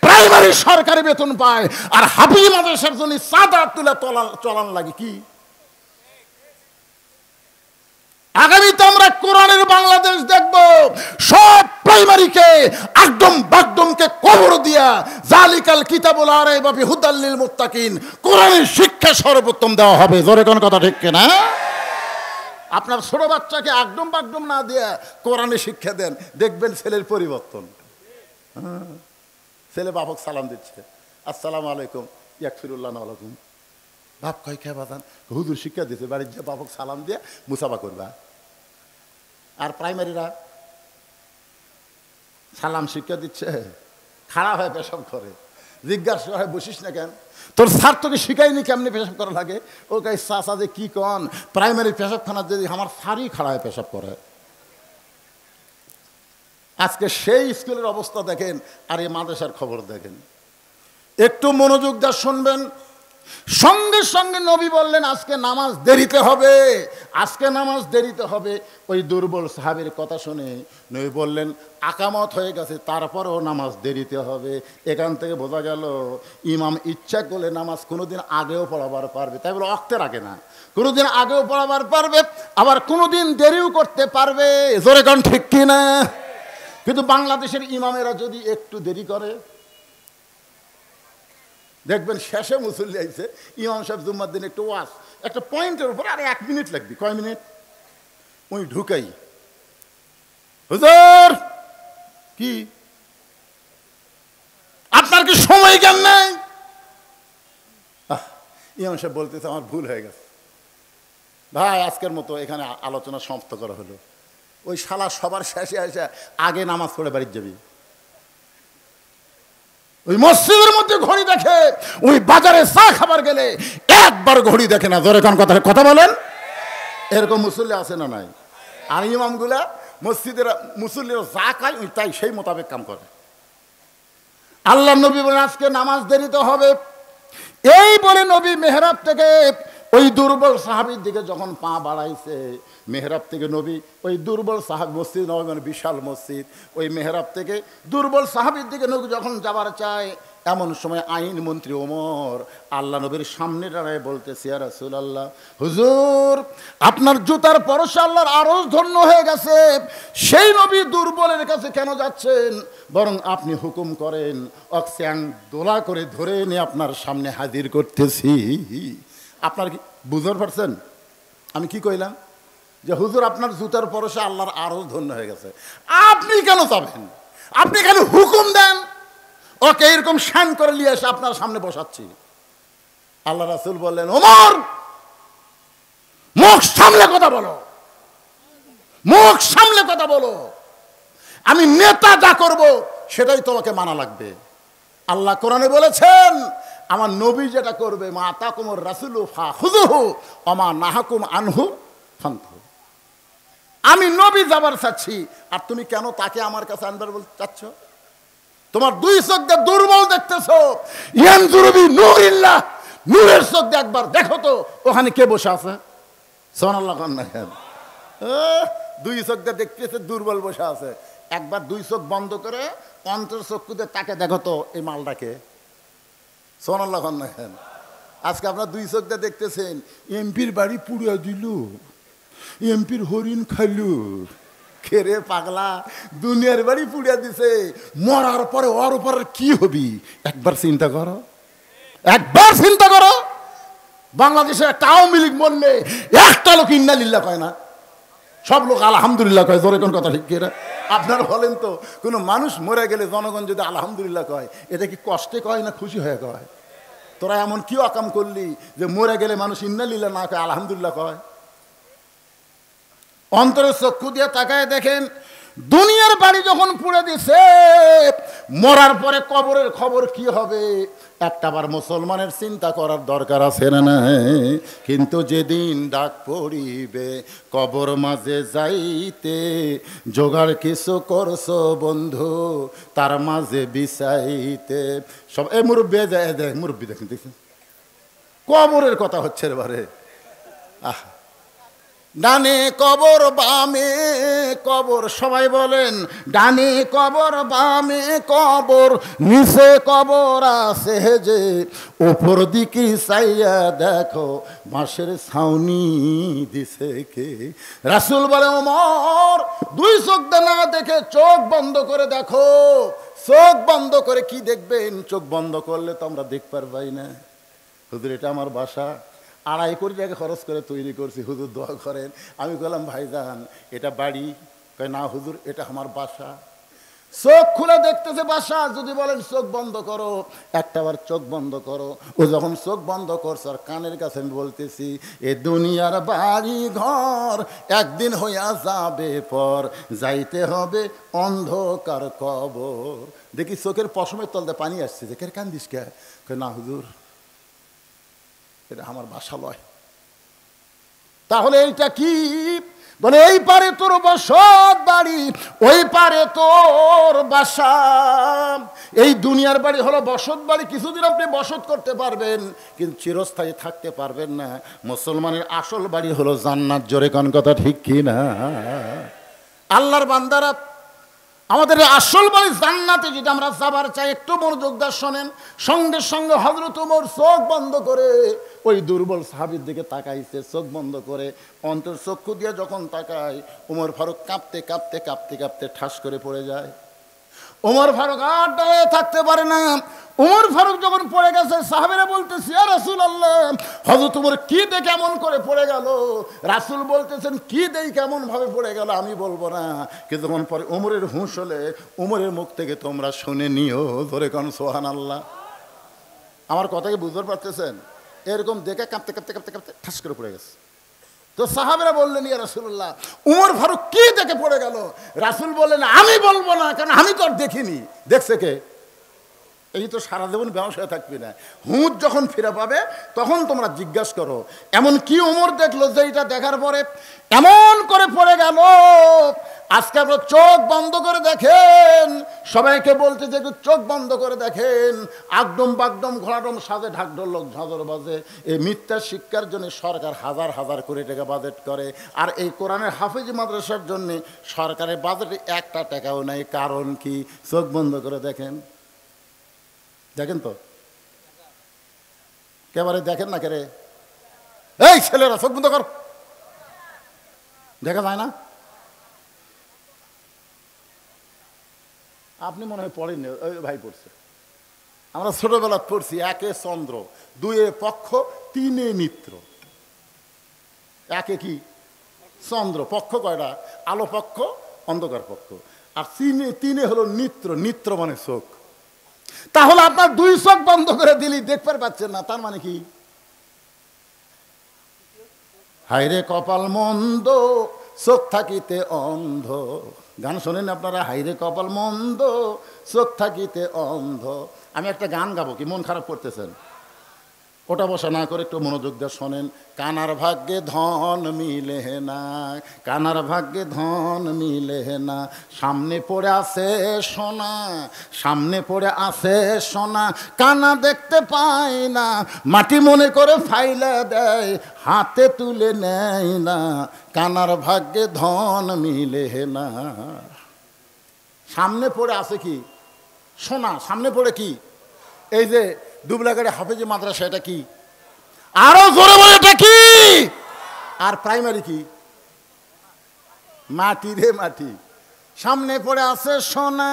প্রাইমারি সরকারি বেতন পায়, আর হাফিজ মাদ্রাসার জন্য চাঁদা তুলে চলান লাগে কি? আগামীতে আমরা কোরআনের বাংলাদেশ দেখব, সব প্রাইমারিকে একদম বাগদমকে কবর দিয়া জালিকাল কিতাবুল রাইবা ফিহি হুদাল লিল মুত্তাকিন, কোরআনের শিক্ষা সর্বোত্তম দেওয়া হবে। জোরে কোন কথা ঠিক কিনা? আপনার ছোট বাচ্চাকে একদম বাগডম না দিয়ে কোরআনে শিক্ষা দেন, দেখবেন ছেলের পরিবর্তন। ছেলে বাপক সালাম দিচ্ছে, আসসালামু আলাইকুম, ইয়াগফিরুল্লাহ লাকুম। বাপ কয় খেয়ে বাজান, হুজুর শিক্ষা দিয়েছে বাড়ির যে বাপক সালাম দিয়ে মুসাফা করবা। আর প্রাইমারিরা সালাম শিক্ষা দিচ্ছে, খারাপ হয় পেশাব করে, জিজ্ঞাসা হয় বসিস না কেন, তোর স্যার তোকে শিখাইনি কেমনি পেশাব করা লাগে। ও গাই চাচা যে কি কন, প্রাইমারি পেশাবখানা যদি আমার স্যারই খাড়া হয় পেশাব করে। আজকে সেই স্কুলের অবস্থা দেখেন, আর এই মাদ্রাসার খবর দেখেন। একটু মনোযোগ দিয়ে শুনবেন। সঙ্গে সঙ্গে নবী বললেন আজকে নামাজ দেরিতে হবে, আজকে নামাজ দেরিতে হবে। ওই দুর্বল সাহাবীর কথা শুনে নবী বললেন আকামত হয়ে গেছে, তারপরেও নামাজ দেরিতে হবে। এখান থেকে বোঝা গেল ইমাম ইচ্ছা করলে নামাজ কোনোদিন আগেও পড়াবার পারবে, তাই বলে অক্তের আগে না, কোনোদিন আগেও পড়াবার পারবে, আবার কোনোদিন দেরিও করতে পারবে। জোরে গান ঠিক কিনা? কিন্তু বাংলাদেশের ইমামেরা যদি একটু দেরি করে, দেখবেন শেষে মুসল্লি আইছে, ইমাম সাহেব জুম্মার দিন একটু ওয়াজ, একটা পয়েন্টের উপরে আরে 1 মিনিট লাগবে, কয় মিনিট, ওই ঢুকাই হুজুর কি আপনার কি সময় জ্ঞান নাই? ইমাম সাহেব বলতেছে আমার ভুল হয়ে গেছে ভাই, আজকের মতো এখানে আলোচনা সমাপ্ত করা হলো। ওই শালা সবার শেষে এসে আগে নামাজ পড়ে বাড়ি যাবি। ওই মসজিদের মধ্যে ঘড়ি দেখে, ওই বাজারে চা খাবার গেলে একবার ঘড়ি দেখে না। জোরে কোন কথা বলেন? এরকম মুসল্লি আছে না নাই? আর ইমামগুলা মসজিদের মুসল্লিরা যা খায় তাই সেই মোতাবেক কাম করে। আল্লাহ নবী বলেন আজকে নামাজ দেরিতে হবে। এই বলে নবী মেহরাব থেকে ওই দুর্বল সাহাবীর দিকে যখন পা বাড়াইছে, মেহরাব থেকে নবী ওই দুর্বল সাহাবী, মসজিদ নবী মানে বিশাল মসজিদ, ওই মেহরাব থেকে দুর্বল সাহাবীর দিকে নবী যখন যাবার চায়, এমন সময় আইন মন্ত্রী ওমর আল্লাহ নবীর সামনে দাঁড়ায় বলতেছে ইয়া রাসূলুল্লাহ, হুজুর আপনার জুতার পরশে আল্লাহর আরশ ধন্য হয়ে গেছে, সেই নবী দুর্বলের কাছে কেন যাচ্ছেন? বরং আপনি হুকুম করেন অক্সিয়াং দোলা করে ধরে এনে আপনার সামনে হাজির করতেছি। আপনার কি বুঝতে পারছেন আমি কি কইলাম? যে হুজুর আপনার জুতার পরশে আল্লাহর আরশ ধন্য হয়ে গেছে, আপনি কেন যাবেন? আপনি কেন হুকুম দেন ওকে এরকম শান করে নিয়ে এসে আপনার সামনে বসাচ্ছি? আল্লাহ রাসূল বললেন ওমর মুখ সামলে কথা বলো, মুখ সামলে কথা বলো, আমি নেতা যা করব সেটাই তোমাকে মানা লাগবে। আল্লাহ কোরআনে বলেছেন আমার নবী যেটা করবে, মা আতাকুমুর রাসূলু ফাখুযুহু ওয়া মা নাহাকুম আনহু ফানতাহু। আমি নবী যাবার চাচ্ছি, আর তুমি কেন তাকে আমার কাছে আনবার বলতে চাচ্ছ? তোমার দুই চোখ দিয়ে দুর্বল দেখতেছো, ইয়ানজুরু বি নূরিল্লাহ, নূরের চোখ দিয়ে একবার দেখো তো ওখানে কে বসে আছে। সুবহানাল্লাহ। দুই চোখ দিয়ে দেখতেছে দুর্বল বসে আছে, একবার দুই চোখ বন্ধ করে অন্তর চক্ষু দিয়ে তাকে দেখো তো এই মালটাকে। সুবহানাল্লাহ। আজকে আপনার দুই চোখ দিয়ে দেখতেছেন এমপির বাড়ি পুড়িয়ে দিল, এমপির হরিণ খাইলু, খেরে পাগলা দুনিয়ার বাড়ি পুড়িয়ে দিছে, মরার পরে ওর উপর কি হবি একবার চিন্তা করো, একবার চিন্তা করো। বাংলাদেশে একটা আওয়ামী লীগ মরলে একটা লোক ইন্না লিল্লাহ কয় না, সব লোক আলহামদুলিল্লাহ কয়। জোরে কোন কথা ঠিক কিনা? আপনারা বলেন তো কোনো মানুষ মরে গেলে জনগণ যদি আলহামদুলিল্লাহ কয়, এটা কি কষ্টে কয় না খুশি হয়ে কয়? তোরা এমন কি অকাম করলি যে মরে গেলে মানুষ ইন্না লিল্লাহ না কয়, আলহামদুলিল্লাহ কয়? অন্তরের চক্ষু দিয়ে তাকায় দেখেন দুনিয়ার বাড়ি যখন পুড়ে দিছে, মরার পরে কবরের খবর কি হবে একটাবার মুসলমানের চিন্তা করার দরকার আছে না নাই? কিন্তু যেদিন ডাক পড়িবে কবর মাঝে যাইতে, জোগাড় কিছু করছো বন্ধু তার মাঝে বিছাইতে। সব এই মুরব্বী যায় দেখ, মুরব্বী দেখেন দেখছেন কবরের কথা হচ্ছে এবারে। ডানে কবর বামে কবর, সবাই বলেন ডানে কবর বামে কবর, নিচে কবর আছে যে, উপর দিকে চাইয়া দেখো বাঁশের ছাউনি দিছে কে। রাসূল বলে ওমর দুই চোখ না দেখে চোখ বন্ধ করে দেখো। চোখ বন্ধ করে কি দেখবেন? চোখ বন্ধ করলে তো আমরা দেখতে পারবাই না। হুজুর এটা আমার বাসা, 2.5 কোটি টাকা খরচ করে তৈরি করছি, হুজুর দোয়া করেন। আমি বললাম ভাইজান এটা বাড়ি? কয় না হুজুর এটা আমার বাসা। চোখ খুলে দেখতেছে বাসা, যদি বলেন চোখ বন্ধ করো, একটাবার চোখ বন্ধ করো। ও যখন চোখ বন্ধ করছে আর কানের কাছে আমি বলতেছি, এ দুনিয়ার বাড়ি ঘর একদিন হইয়া যাবে পর, যাইতে হবে অন্ধকার কবর। দেখি চোখের পশমের তলতে পানি আসছে, যে কে কান্দিস কে? না হুজুর, এটা আমার বাসা লয়। তাহলে এইটা কি? বলে এই পারে তোর বসত বাড়ি, ওই পারে তোর বাসা। এই দুনিয়ার বাড়ি হলো বসত বাড়ি, কিছুদিন আপনি বসত করতে পারবেন, কিন্তু চিরস্থায়ী থাকতে পারবেন না। মুসলমানের আসল বাড়ি হলো জান্নাত। জোরে কোন কথা ঠিক কি না? আল্লাহর বান্দারা, আমাদের আসল বাড়ি জান্নাতে যদি আমরা যাবার চাই, একটু মনোযোগ দিয়ে শোনেন। সঙ্গে সঙ্গে হযরত ওমর চোখ বন্ধ করে ওই দুর্বল সাহাবীর দিকে তাকাইছে, চোখ বন্ধ করে। অন্তর চক্ষু দিয়ে যখন তাকায়, ওমর ফারুক কাঁপতে কাঁপতে কাঁপতে কাঁপতে ঠাস করে পড়ে যায়। ওমর ফারুক আর দাঁড়িয়ে থাকতে পারে না। ওমর ফারুক যখন পড়ে গেছে, সাহাবীরা বলতেছে, ইয়া রাসূলুল্লাহ, হযরত ওমর কি দেখে কেমন করে পড়ে গেল? রাসূল বলতেছেন, কি দেই কেমন ভাবে পড়ে গেল আমি বলবো না, কিছুক্ষণ পরে ওমরের হুঁশ হলে ওমরের মুখ থেকে তোমরা শুনে নিও। ধরে কোন সুবহানাল্লাহ। আমার কথাকে বুঝতে পারতেছেন? এরকম দেখে কাঁপতে কাঁপতে কাঁপতে কাঁপতে ঠাস করে পড়ে গেছে। তো সাহাবীরা বললেন, ইয়া রাসূলুল্লাহ, ওমর ফারুক কি দেখে পড়ে গেল? রাসূল বললেন, আমি বলবো না, কারণ আমি তো আর দেখিনি। দেখছে কে? এই তো সারা জীবন বেহুশ হয়ে থাকবি না, হুঁশ যখন ফিরে পাবে তখন তোমরা জিজ্ঞাসা করো, এমন কি ওমর দেখলো যে এটা দেখার পরে এমন করে পড়ে গেল? আজকে আপনার চোখ বন্ধ করে দেখেন, সবাইকে বলতে যে চোখ বন্ধ করে দেখেন, আগডম বাগডম ঘোড়াডম সাজে ঢাকঢোল লোক ঝাঁঝর বাজে। এই মিথ্যা শিক্ষার জন্য সরকার হাজার হাজার কোটি টাকা বাজেট করে, আর এই কোরআনের হাফেজ মাদ্রাসার জন্য সরকারের বাজেটে একটা টাকাও নাই। কারণ কি? চোখ বন্ধ করে দেখেন। দেখেন তো, কেবারে দেখেন না কেরে? এই ছেলেরা চোখ বন্ধ কর, দেখা যায় না? আপনি মনে হয় পড়েননি, ওই ভাই পড়ছে। আমরা ছোটবেলা পড়ছি, একে চন্দ্র, দুয়ে পক্ষ, তিনে মিত্র। একে কি? চন্দ্র। পক্ষ কয়টা? আলো পক্ষ, অন্ধকার পক্ষ। আর তিনে হলো নিত্র। নিত্র মানে চোখ। তাহলে আপনার দুই চোখ বন্ধ করে দিলি দেখতে পাচ্ছেন না, তার মানে কি? হাইরে কপাল মন্দ, চোখ থাকিতে অন্ধ। গান শোনেন আপনারা? হাইরে কপাল মন্দ, চোখ থাকিতে অন্ধ। আমি একটা গান গাবো, কি মন খারাপ করতেছেন? ওটা বসা না করে একটু মনোযোগ দিয়ে শোনেন। কানার ভাগ্যে ধন মিলে না, কানার ভাগ্যে ধন মিলে না, সামনে পড়ে আছে সোনা, সামনে পড়ে আছে সোনা, কানা দেখতে পায় না, মাটি মনে করে ফাইলা দেয়, হাতে তুলে নেয় না, কানার ভাগ্যে ধন মিলে না। সামনে পড়ে আছে কি? সোনা। সামনে পড়ে কি? এই যে দুবলাগাড়ি হাফেজি মাদ্রাসা, এটা কি? আরো জোরে বলে, এটা কি? আর প্রাইমারি কি? মাটি রে মাটি। সামনে পড়ে আছে সোনা,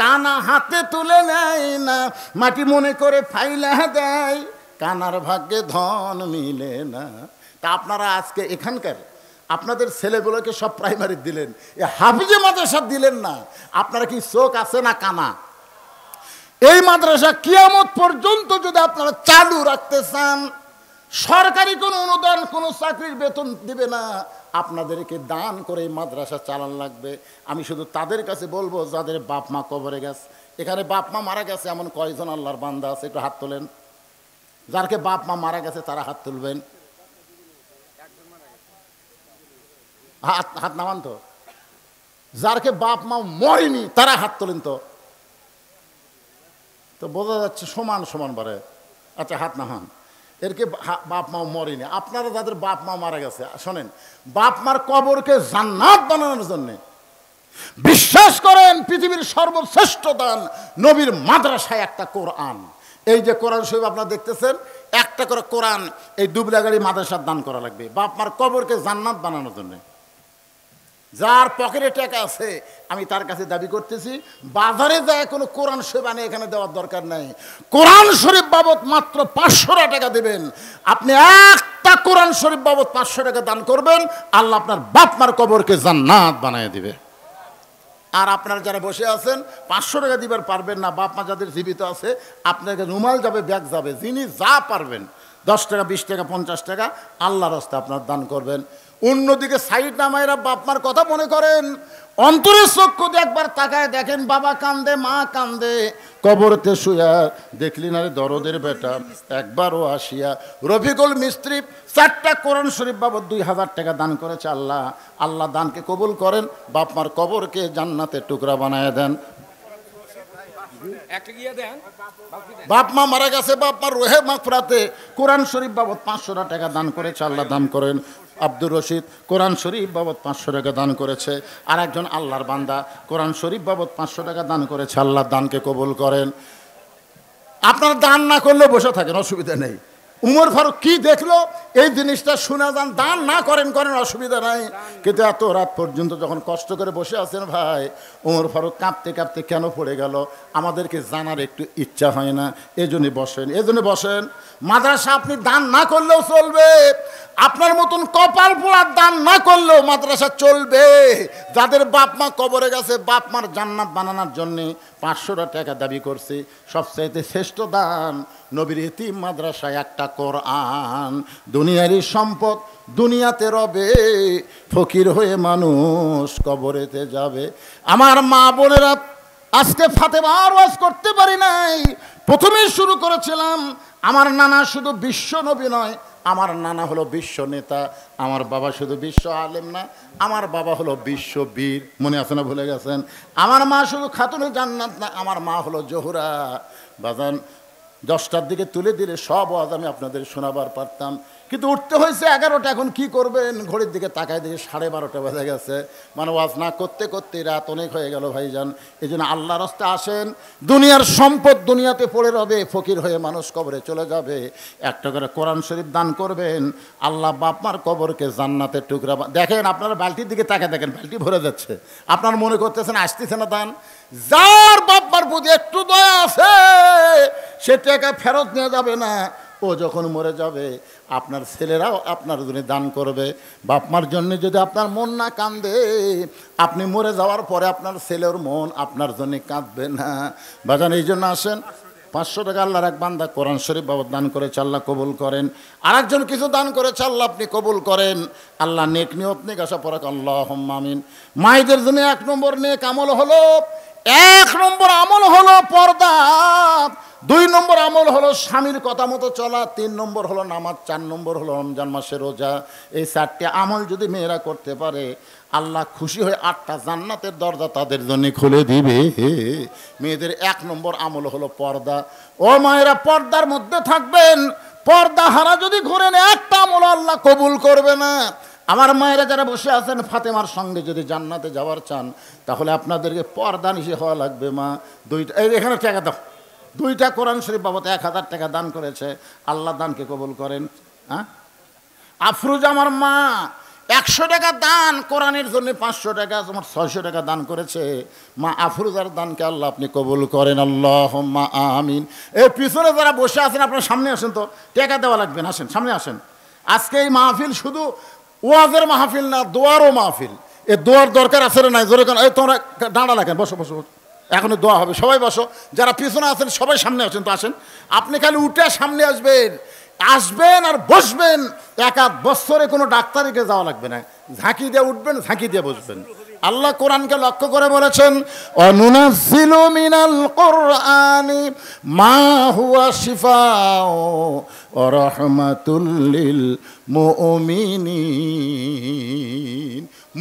কানা হাতে তুলে নেয় না, মাটি মনে করে ফাইলা দেয়, কানার ভাগ্যে ধন মিলে না। তা আপনারা আজকে এখানকার আপনাদের ছেলেগুলোকে সব প্রাইমারি দিলেন, এ হাফেজি মাদ্রাসা দিলেন না। আপনারা কি চোখ আছে না কানা? এই মাদ্রাসা কিয়ামত পর্যন্ত যদি আপনারা চালু রাখতে চান, সরকারি কোনো অনুদান, কোনো চাকরির বেতন দিবে না, আপনাদেরকে দান করে এই মাদ্রাসা চালান লাগবে। আমি শুধু তাদের কাছে বলবো যাদের বাপ মা কবরে গেছে। এখানে বাপ মা মারা গেছে এমন কয়জন আল্লাহর বান্দা আছে? একটু হাত তোলেন। যারকে বাপ মা মারা গেছে তারা হাত তুলবেন। হাত নামান তো। যারকে বাপ মা মরেনি তারা হাত তোলেন তো। তো বোঝা যাচ্ছে সমান সমান বারে। আচ্ছা, হাত নামান। এরকে বাপ মা মরেনি। আপনারা যাদের বাপ মা মারা গেছে, শোনেন, বাপ মার কবরকে জান্নাত বানানোর জন্যে বিশ্বাস করেন পৃথিবীর সর্বশ্রেষ্ঠ দান নবীর মাদ্রাসায় একটা কোরআন। এই যে কোরআন শরীফ আপনারা দেখতেছেন, একটা করে কোরআন এই দুবলাগাড়ি মাদ্রাসার দান করা লাগবে বাপ মার কবরকে জান্নাত বানানোর জন্য। যার পকেটে টাকা আছে আমি তার কাছে দাবি করতেছি, বাজারে যায় কোনো কোরআন শরীফ আনে এখানে দেওয়ার দরকার নাই। কোরআন শরীফ বাবদ মাত্র 500 টাকা দেবেন। আপনি একটা কোরআন শরীফ বাবদ 500 টাকা দান করবেন, আল্লাহ আপনার বাপ মার কবরকে জান্নাত বানিয়ে দিবে। আর আপনারা যারা বসে আছেন 500 টাকা দিবার পারবেন না, বাপ মা যাদের জীবিত আছে আপনাকে রুমাল যাবে, ব্যাগ যাবে, যিনি যা পারবেন 10 টাকা 20 টাকা 50 টাকা আল্লাহর রাস্তায় আপনার দান করবেন। অন্যদিকে সাইড নামাইরা বাপ মার কথা মনে করেন, অন্তরের চক্ষু দিয়ে একবার তাকায় দেখেন, বাবা কান্দে, মা কান্দে, কবরতে শুয়া দেখলি না রে দরদের বেটা একবারও আসিয়া। রফিকুল মিস্ত্রি 4টা কোরআন শরীফ বাবদ 2000 টাকা দান করেছে। আল্লাহ আল্লাহ দানকে কবুল করেন, বাপ মার কবরকে জান্নাতের টুকরা বানায় দেন। বাপ মা মারা গেছে, বাপ মার রোহে মাগফিরাতে কোরআন শরীফ বাবদ 500 টাকা দান করেছে, আল্লাহ দান করেন। আব্দুর রশিদ কোরআন শরীফ বাবদ 500 টাকা দান করেছে। আর একজন আল্লাহর বান্দা কোরআন শরীফ বাবদ 500 টাকা দান করেছে, আল্লাহ দানকে কবুল করেন। আপনারা দান না করলে বসে থাকেন, অসুবিধা নেই। উমর ফারুক কি দেখলো এই জিনিসটা শুনে যান, দান না করেন করেন অসুবিধা নাই, কিন্তু এত রাত পর্যন্ত যখন কষ্ট করে বসে আছেন ভাই, উমর ফারুক কাঁপতে কাঁপতে কেন পড়ে গেল আমাদেরকে জানার একটু ইচ্ছা হয় না। এজন্য বসেন। মাদ্রাসা আপনি দান না করলেও চলবে, আপনার মতন কপাল পোড়ার দান না করলেও মাদ্রাসা চলবে। যাদের বাপ মা কবরে গেছে, বাপ মার জান্নাত বানানোর জন্যে 500 টাকা দাবি করছে। সবচাইতে শ্রেষ্ঠ দান নবীর ইতিম মাদ্রাসায় একটা কোরআন। দুনিয়ারই সম্পদ দুনিয়াতে রবে, ফকির হয়ে মানুষ কবরেতে যাবে। আমার মা বোনেরা, আজকে ফাতেমার ওয়াজ করতে পারি নাই, প্রথমেই শুরু করেছিলাম। আমার নানা শুধু বিশ্ব নবী নয়, আমার নানা হলো বিশ্ব নেতা। আমার বাবা শুধু বিশ্ব আলেম না, আমার বাবা হলো বিশ্ব বীর। মনে আছে না, ভুলে গেছেন? আমার মা শুধু খাতুনে জান্নাত না, আমার মা হলো জোহরা। বাজান 10টার দিকে তুলে দিলে সব ওয়াজ আমি আপনাদের শোনাবার পারতাম, কিন্তু উঠতে হয়েছে 11টা। এখন কি করবেন? ঘড়ির দিকে তাকায় দিয়ে 12:30 বেজে গেছে। মানে ওয়াজ না করতে করতে রাত অনেক হয়ে গেল ভাইজান। এই জন্য আল্লাহর রাস্তায় আসেন। দুনিয়ার সম্পদ দুনিয়াতে পড়ে রবে, ফকির হয়ে মানুষ কবরে চলে যাবে। একটা করে কোরআন শরীফ দান করবেন, আল্লাহ বাপমার কবরকে জান্নাতের টুকরা। দেখেন আপনারা বালতির দিকে তাকায় দেখেন, বালতি ভরে যাচ্ছে। আপনার মনে করতেছেন আসতেছে না দান। যার বাপমার প্রতি একটু দয়া আছে সে টাকা ফেরত নিয়ে যাবে না। ও যখন মরে যাবে আপনার ছেলেরাও আপনার জন্য দান করবে। বাপমার জন্য যদি আপনার মন না কাঁদে, আপনি মরে যাওয়ার পরে আপনার ছেলের মন আপনার জন্য কাঁদবে না। বাজান এই জন্য আসেন, 500 টাকা আল্লাহর এক বান্দা কোরআন শরীফ বাবদ দান করেছে, আল্লাহ কবুল করেন। আরেকজন কিছু দান করেছে, আল্লাহ আপনি কবুল করেন। আল্লাহ নেক নিয়ত নেক আশা পরাক, আল্লাহুম্মা আমিন। মায়েদের জন্য 1 নম্বর নেক আমল হলো, 1 নম্বর আমল হলো পর্দা, 2 নম্বর আমল হলো স্বামীর কথা মতো চলা, 3 নম্বর হলো নামাজ, 4 নম্বর হলো রমজান মাসে রোজা। এই 4টে আমল যদি মেয়েরা করতে পারে, আল্লাহ খুশি হয়ে 8টা জান্নাতের দরজা তাদের জন্য খুলে দিবে। মেয়েদের 1 নম্বর আমল হলো পর্দা। ও মায়েরা, পর্দার মধ্যে থাকবেন। পর্দা হারা যদি ঘুরেন, একটা আমল আল্লাহ কবুল করবে না। আমার মায়েরা যারা বসে আছেন, ফাতেমার সঙ্গে যদি জান্নাতে যাওয়ার চান, তাহলে আপনাদেরকে পর্দা নিশে হওয়া লাগবে। মা 2টা, এই এখানে টাকা দাও, 2টা কোরআন শরীফ বাবদ 1000 টাকা দান করেছে, আল্লাহ দানকে কবুল করেন। হ্যাঁ, আফরুজ আমার মা 100 টাকা দান, কোরআনের জন্য 500 টাকা, তোমার 600 টাকা দান করেছে। মা আফরুজার দানকে আল্লাহ আপনি কবুল করেন, আল্লাহুম্মা আমিন। এই পিছনে যারা বসে আছেন আপনার সামনে আসেন, তো টাকা দেওয়া লাগবে না, আসেন সামনে আসেন। আজকে এই মাহফিল শুধু ওয়াজের মাহফিল না, দোয়ারও মাহফিল। এই দোয়ার দরকার আছে না নাই? জোরে কেন? এই তোমরা দাঁড়া লাগেন, বসো বসো, এখনো দোয়া হবে, সবাই বসো। যারা পিছনে আছেন সবাই সামনে আসেন, তো আসেন। আপনি খালি উঠে সামনে আসবেন আর বসবেন। 1 বছরে কোনো ডাক্তারিকে যাওয়া লাগবে না, ঝাঁকি দিয়ে উঠবেন, ঝাঁকি দিয়ে বসবেন। আল্লাহ কোরআনকে লক্ষ্য করে বলেছেন, অনুনাজ্জিলু মিনাল কুরআনি মা হুয়া শিফাউ ওয়া রাহমাতুল লিল মুমিনিন।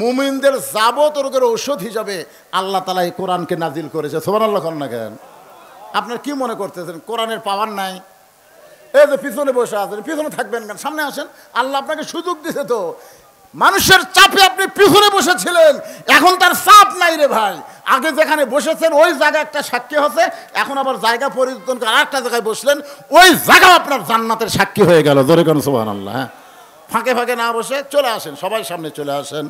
মুমিনদের যাবতীয় রোগের ঔষধ হিসাবে আল্লাহ তাআলা এই কোরআনকে নাজিল করেছে। সুবহানাল্লাহ করেন না কেন? আপনার কি মনে করতেছেন কোরআনের পাওয়ার নাই? এই যে পিছনে বসে আছেন, পিছনে থাকবেন কেন? সামনে আসেন। আল্লাহ আপনাকে সুযোগ দিছে তো। মানুষের চাপে আপনি পিছনে বসেছিলেন, এখন তার চাপ নাই রে ভাই। আগে যেখানে বসেছেন ওই জায়গা একটা সাক্ষী হচ্ছে, এখন আবার জায়গা পরিবর্তন করে আরেকটা জায়গায় বসলেন, ওই জায়গা আপনার জান্নাতের সাক্ষী হয়ে গেল। জোরে কোন সুবহানাল্লাহ। হ্যাঁ, ফাঁকে ফাঁকে না বসে চলে আসেন, সবাই সামনে চলে আসেন।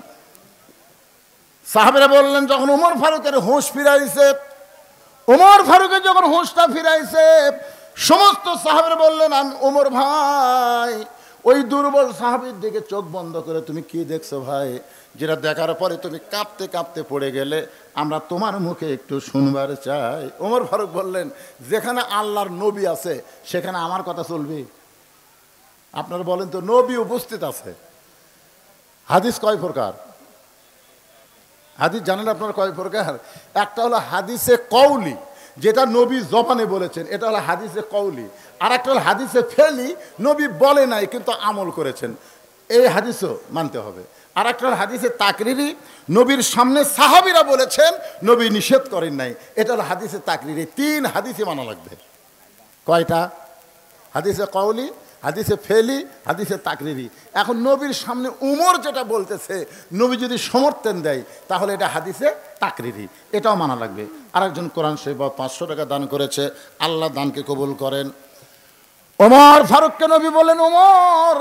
সাহাবেরা বললেন, যখন ওমর ফারুকের হুঁশ ফিরাইছে, ওমর ফারুকের যখন হুঁশটা ফিরাইছে, সমস্ত সাহাবেরা বললেন, আমি ওমর ভাই, ওই দুর্বল সাহাবীর দিকে চোখ বন্ধ করে তুমি কি দেখছো ভাই? যেটা দেখার পরে তুমি কাঁপতে কাঁপতে পড়ে গেলে আমরা তোমার মুখে একটু শুনবার চাই। ওমর ফারুক বললেন, যেখানে আল্লাহর নবী আছে সেখানে আমার কথা চলবে? আপনারা বলেন তো, নবী উপস্থিত আছে। হাদিস কয় প্রকার? হাদিস জানেন আপনারা কয় প্রকার? একটা হলো হাদিসে কওলি, যেটা নবী জবানে বলেছেন, এটা হলো হাদিসে কওলি। আর একটা হলো হাদিসে ফেলি, নবী বলে নাই কিন্তু আমল করেছেন, এই হাদিসও মানতে হবে। আর একটা হলো হাদিসে তাকরিরি, নবীর সামনে সাহাবীরা বলেছেন, নবী নিষেধ করেন নাই, এটা হলো হাদিসে তাকরিরি। 3 হাদিসে মানা লাগবে। কয়টা? হাদিসে কওলি, হাদিসে ফেলি, হাদিসে তাকরিরি। এখন নবীর সামনে উমর যেটা বলতেছে, নবী যদি সমর্থন দেয় তাহলে এটা হাদিসে তাকরিরি, এটাও মানা লাগবে। আরেকজন কোরআন শরীফ 500 টাকা দান করেছে, আল্লাহ দানকে কবুল করেন। ওমর ফারুককে নবী বলেন, ওমর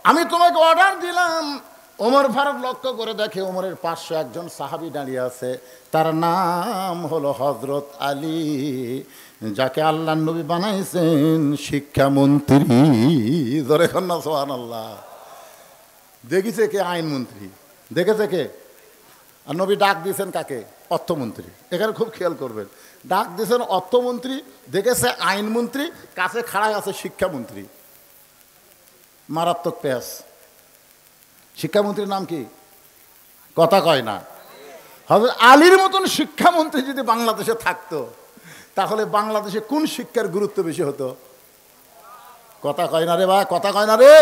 আমি তোমাকে অর্ডার দিলাম। ওমর ফারুক লক্ষ্য করে দেখে ওমরের পাশে একজন সাহাবী দাঁড়িয়ে আছে, তার নাম হলো হযরত আলী, যাকে আল্লাহ নবী বানাইছেন শিক্ষামন্ত্রী। জোরে কন্যা সুবহানাল্লাহ। দেখেছে কে? আইনমন্ত্রী। দেখেছে কে? আর নবী ডাক দিয়েছেন কাকে? অর্থমন্ত্রী। এখানে খুব খেয়াল করবেন, ডাক দিয়েছেন অর্থমন্ত্রী, দেখেছে আইনমন্ত্রী, কাছে খাড়ায় আছে শিক্ষামন্ত্রী। মারাত্মক পেশ। শিক্ষামন্ত্রীর নাম কি? কথা কয় না। হযরত আলীর মতন শিক্ষামন্ত্রী যদি বাংলাদেশে থাকতো তাহলে বাংলাদেশে কোন শিক্ষার গুরুত্ব বেশি হতো? কথা কয় না রে ভাই, কথা কয় না রে।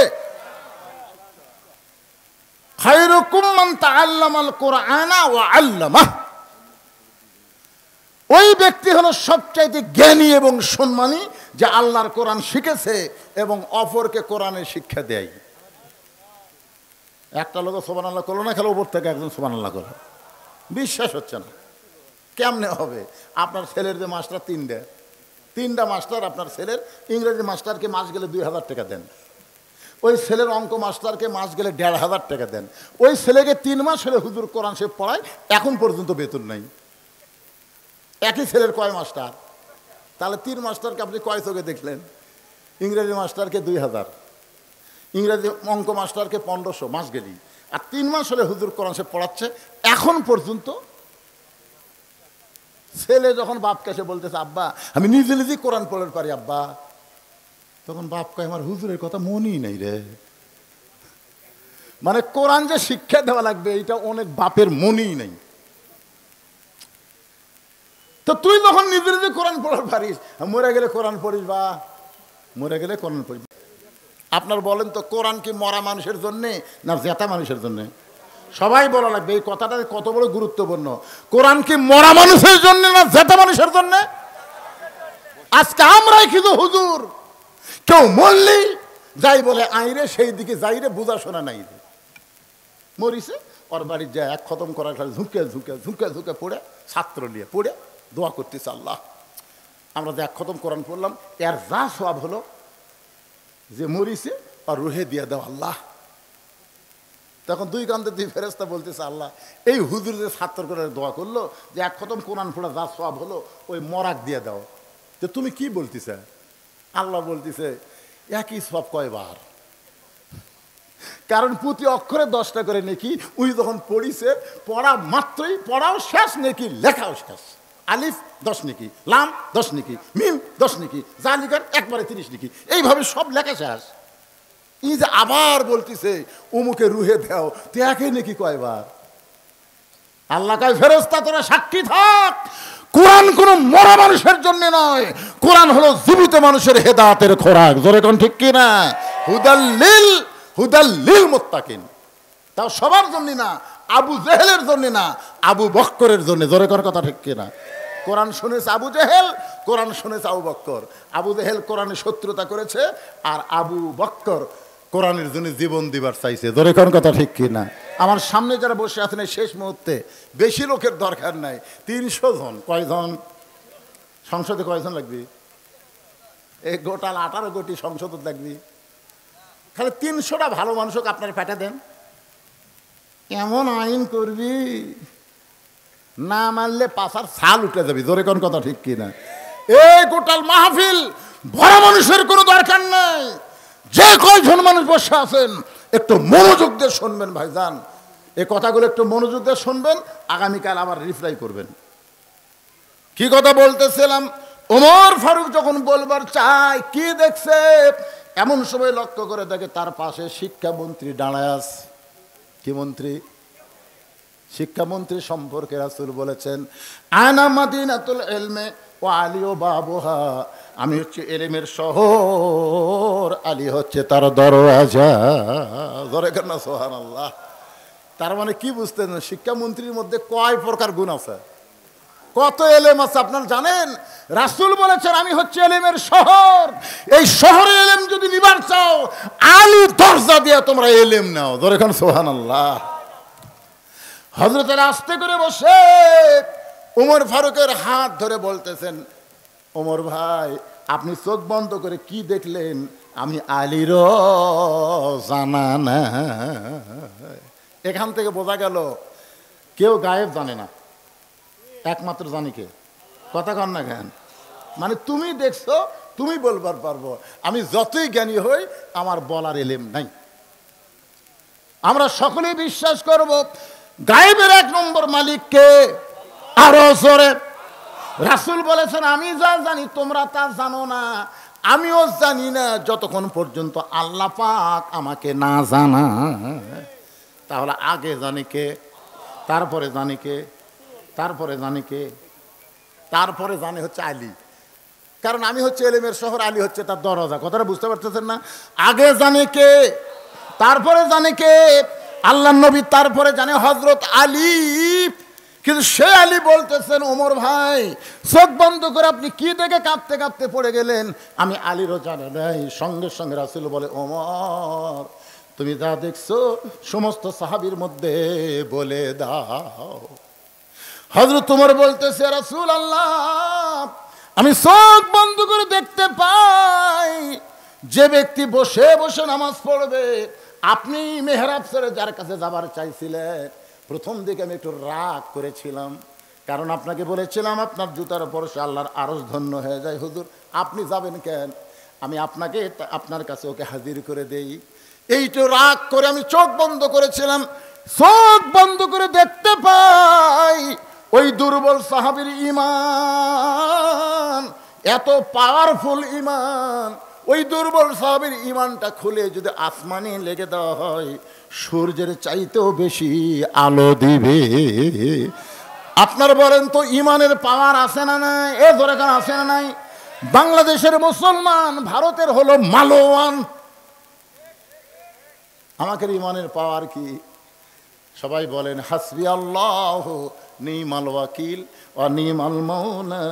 খায়রুকুম মান তাআল্লামাল কুরআনা ওয়া আল্লামাহ। ওই ব্যক্তি হলো সবচাইতে জ্ঞানী এবং সম্মানী, যে আল্লাহর কোরআন শিখেছে এবং অপরকে কোরআনের শিক্ষা দেয়। একটা লোক সুবহানাল্লাহ করলো না, খেলো উপর থেকে একজন সুবহানাল্লাহ করলো, বিশ্বাস হচ্ছে না। কেমনে হবে? আপনার ছেলের যে মাস্টার 3টা মাস্টার, আপনার ছেলের ইংরেজি মাস্টারকে মাস গেলে 2000 টাকা দেন, ওই ছেলের অঙ্ক মাস্টারকে মাস গেলে 1500 টাকা দেন, ওই ছেলেকে 3 মাস হলে হুজুর কোরআন শরীফ পড়ায়, এখন পর্যন্ত বেতন নাই। একই ছেলের কয় মাস্টার? তাহলে 3 মাস্টারকে আপনি কয় চোখে দেখলেন? ইংরেজি মাস্টারকে 2000, ইংরেজি অঙ্ক মাস্টারকে 1500 মাস গেলি, আর 3 মাস হলে হুজুর কোরআন শরীফ পড়াচ্ছে, এখন পর্যন্ত। ছেলে যখন বাপকে এসে বলতেছে, আব্বা আমি নিজে নিজেই কোরআন পড়তে পারি আব্বা, তখন বাপ কয়, আমার হুজুরের কথা মনই নাই রে। মানে কোরআন যে শিক্ষা দেওয়া লাগবে এটা অনেক বাপের মনই নাই। তো তুই যখন নিজে নিজে কোরআন পড়তে পারিস, মরে গেলে কোরআন পড়িস বা মরে গেলে কোরআন পড়িস। আপনার বলেন তো, কোরআন কি মরা মানুষের জন্যে না জেতা মানুষের জন্যে? সবাই বলা লাগবে, এই কথাটা কত বড় গুরুত্বপূর্ণ। কোরআন কি মরা মানুষের জন্য না জেতা মানুষের জন্য? আজকে আমরাই কিন্তু হুজুর, কেউ মরলি যাই বলে আইরে, সেই দিকে যাই রে, বোঝা শোনা নাই রে। মরিছে, ওর বাড়ির যায় এক খতম করার খালি ঝুঁকে ঝুঁকে ঝুঁকে ঝুঁকে পড়ে, ছাত্র নিয়ে পড়ে দোয়া করতেছে, আল্লাহ আমরা যে এক খতম কোরআন পড়লাম, এর যা সওয়াব হলো যে মরিছে আর রুহে দিয়ে দাও আল্লাহ। তখন 2 কান্দে 2 ফেরেশতা বলতেছে, আল্লাহ এই হুজুর যে ছাত্র করে দোয়া করলো যে এক খতম কোরআন পড়া যা সওয়াব হলো, ওই মরাক দিয়ে দাও। তো তুমি কি বলতেছে? আল্লাহ বলতেছে, একই সওয়াব কয়বার? কারণ প্রতি অক্ষরে 10টা করে নেকি। ওই যখন পড়িছে, পড়া মাত্রই পড়াও শেষ, নেকি লেখাও শেষ। আলিফ 10 নেকি, লাম 10 নেকি, মিম 10 নেকি, জালিকার একবারে 30 নেকি, এইভাবে সব লেখা শেষ। এই যে আবার বলতেছে উমুকে রুহে দাও, তো একই নেকি কয়বার? আল্লাহ কয়, ফেরেশতা তোরা সাক্ষী থাক, কোরআন কোনো মরা মানুষের জন্য নয়, কোরআন হলো জীবিত মানুষের হেদায়েতের খোরাক। জোরে কোন ঠিক কি না? হুদাল্লিল মুত্তাকিন। তাও সবার জন্য না, আবু জেহেলের জন্য না, আবু বক্করের জন্য। জোরে কোন কথা ঠিক কি না? কোরআন শুনেছে আবু জেহেল, কোরআন শুনেছে আবু বক্কর। আবু জেহেল কোরআনের শত্রুতা করেছে, আর আবু বক্কর কোরআনের জন্য জীবন দিবার চাইছে। জোরে কোন কথা ঠিক কি না? আমার সামনে যারা বসে আছেন এই শেষ মুহূর্তে, বেশি লোকের দরকার নাই, 300 জন। কয়জন সংসদে কয়জন লাগবে? এই গোটাল 18 কোটি সংসদ লাগবে, খালি 300টা ভালো মানুষকে আপনার পেটা দেন। এমন আইন করবি না মানলে পাশার ছাল উঠে যাবি। জোরে কোন কথা ঠিক কিনা? এই গোটাল মাহফিল বড় মানুষের কোনো দরকার নাই, যে কয়জন মানুষ বসে আছেন একটু মনোযোগ দিয়ে শুনবেন ভাইজান। এই কথাগুলো একটু মনোযোগ দিয়ে শুনবেন, আগামীকাল আবার রিপ্লাই করবেন। কি কথা বলতেছিলাম, ওমর ফারুক যখন বলবার চায় কি দেখছে, এমন সময় লক্ষ্য করে দেখে তার পাশে শিক্ষামন্ত্রী দাঁড়ায় আছে। কি মন্ত্রী? শিক্ষামন্ত্রী সম্পর্কে রাসূল বলেছেন, আনা মাদিনাতুল ইলমে ওয়া আলী ও বাবুহা, আমি হচ্ছে এলেমের শহর, আলী হচ্ছে তার দরওয়াজা। জোরে কেন সুবহানাল্লাহ। তার মানে কি বুঝতেন, শিক্ষামন্ত্রীর মধ্যে কয় প্রকার গুণ আছে, কত এলেম আছে আপনারা জানেন? রাসূল বলেছেন আমি হচ্ছে এলেমের শহর, এই শহরে এলেম যদি নিবার চাও আলী দরজা দিয়ে তোমরা এলেম নাও। জোরে কেন সুবহানাল্লাহ। হযরত আলী আস্তে করে বসে ওমর ফারুকের হাত ধরে বলতেছেন, ওমর ভাই আপনি চোখ বন্ধ করে কি দেখলেন আমি আলীর জানা না। এখান থেকে বোঝা গেল কেউ গায়েব জানে না, একমাত্র জানি কে। কথা কন না কেন? মানে তুমি দেখছো, তুমি বলবার পারবো, আমি যতই জ্ঞানী হই আমার বলার এলেম নাই। আমরা সকলেই বিশ্বাস করব গায়েবের এক নম্বর মালিক কে? আরো জোরে। রাসূল বলেছেন আমি যা জানি তোমরা তা জানো না, আমিও জানি না যতক্ষণ পর্যন্ত আল্লাহ পাক আমাকে না জানা। তাহলে আগে জানি কে, তারপরে জানি কে, তারপরে জানি কে, তারপরে জানি হচ্ছে আলী। কারণ আমি হচ্ছে এলেমের শহর, আলী হচ্ছে তার দরজা। কথাটা বুঝতে পারতেছেন না? আগে জানে কে, তারপরে জানে কে? আল্লাহ নবী, তারপরে জানে হযরত আলী। কিন্তু সে আলী বলতেছেন ওমর ভাই চোখ বন্ধ করে আপনি কি দেখে কাঁপতে কাঁপতে পড়ে গেলেন, আমি আলীরও জানা নাই। সঙ্গে সঙ্গে রাসূল বলে, ওমর তুমি যা দেখছো সমস্ত সাহাবীর মধ্যে বলে দাও। হযরত ওমর বলতেছে রাসূলুল্লাহ আমি চোখ বন্ধ করে দেখতে পাই যে ব্যক্তি বসে বসে নামাজ পড়বে, আপনি মেহরাব ছেড়ে যার কাছে যাবার চাইছিলেন, প্রথম দিকে আমি একটু রাগ করেছিলাম, কারণ আপনাকে বলেছিলাম আপনার জুতার পরশে আল্লাহর আরশ ধন্য হয়ে যায়। হুজুর আপনি যাবেন কেন, আমি আপনাকে আপনার কাছে ওকে হাজির করে দেই। এইটা রাগ করে আমি চোখ বন্ধ করেছিলাম। চোখ বন্ধ করে দেখতে পাই ওই দুর্বল সাহাবীর ঈমান এত পাওয়ারফুল ঈমান, ওই দুর্বল সাহাবীর ঈমানটা খুলে যদি আসমানে লেগে দেওয়া হয় সূর্যের চাইতেও বেশি আলো দিবে। আপনার বলেন তো ঈমানের পাওয়ার আছে না নাই? এ ধরে কেন আছে না নাই? বাংলাদেশের মুসলমান ভারতের হলো মালোয়ান, আমাদের ঈমানের পাওয়ার কি? সবাই বলেন হাসবি আল্লাহ নিমাল ওয়াকিল ওয়া নিমাল মাওলা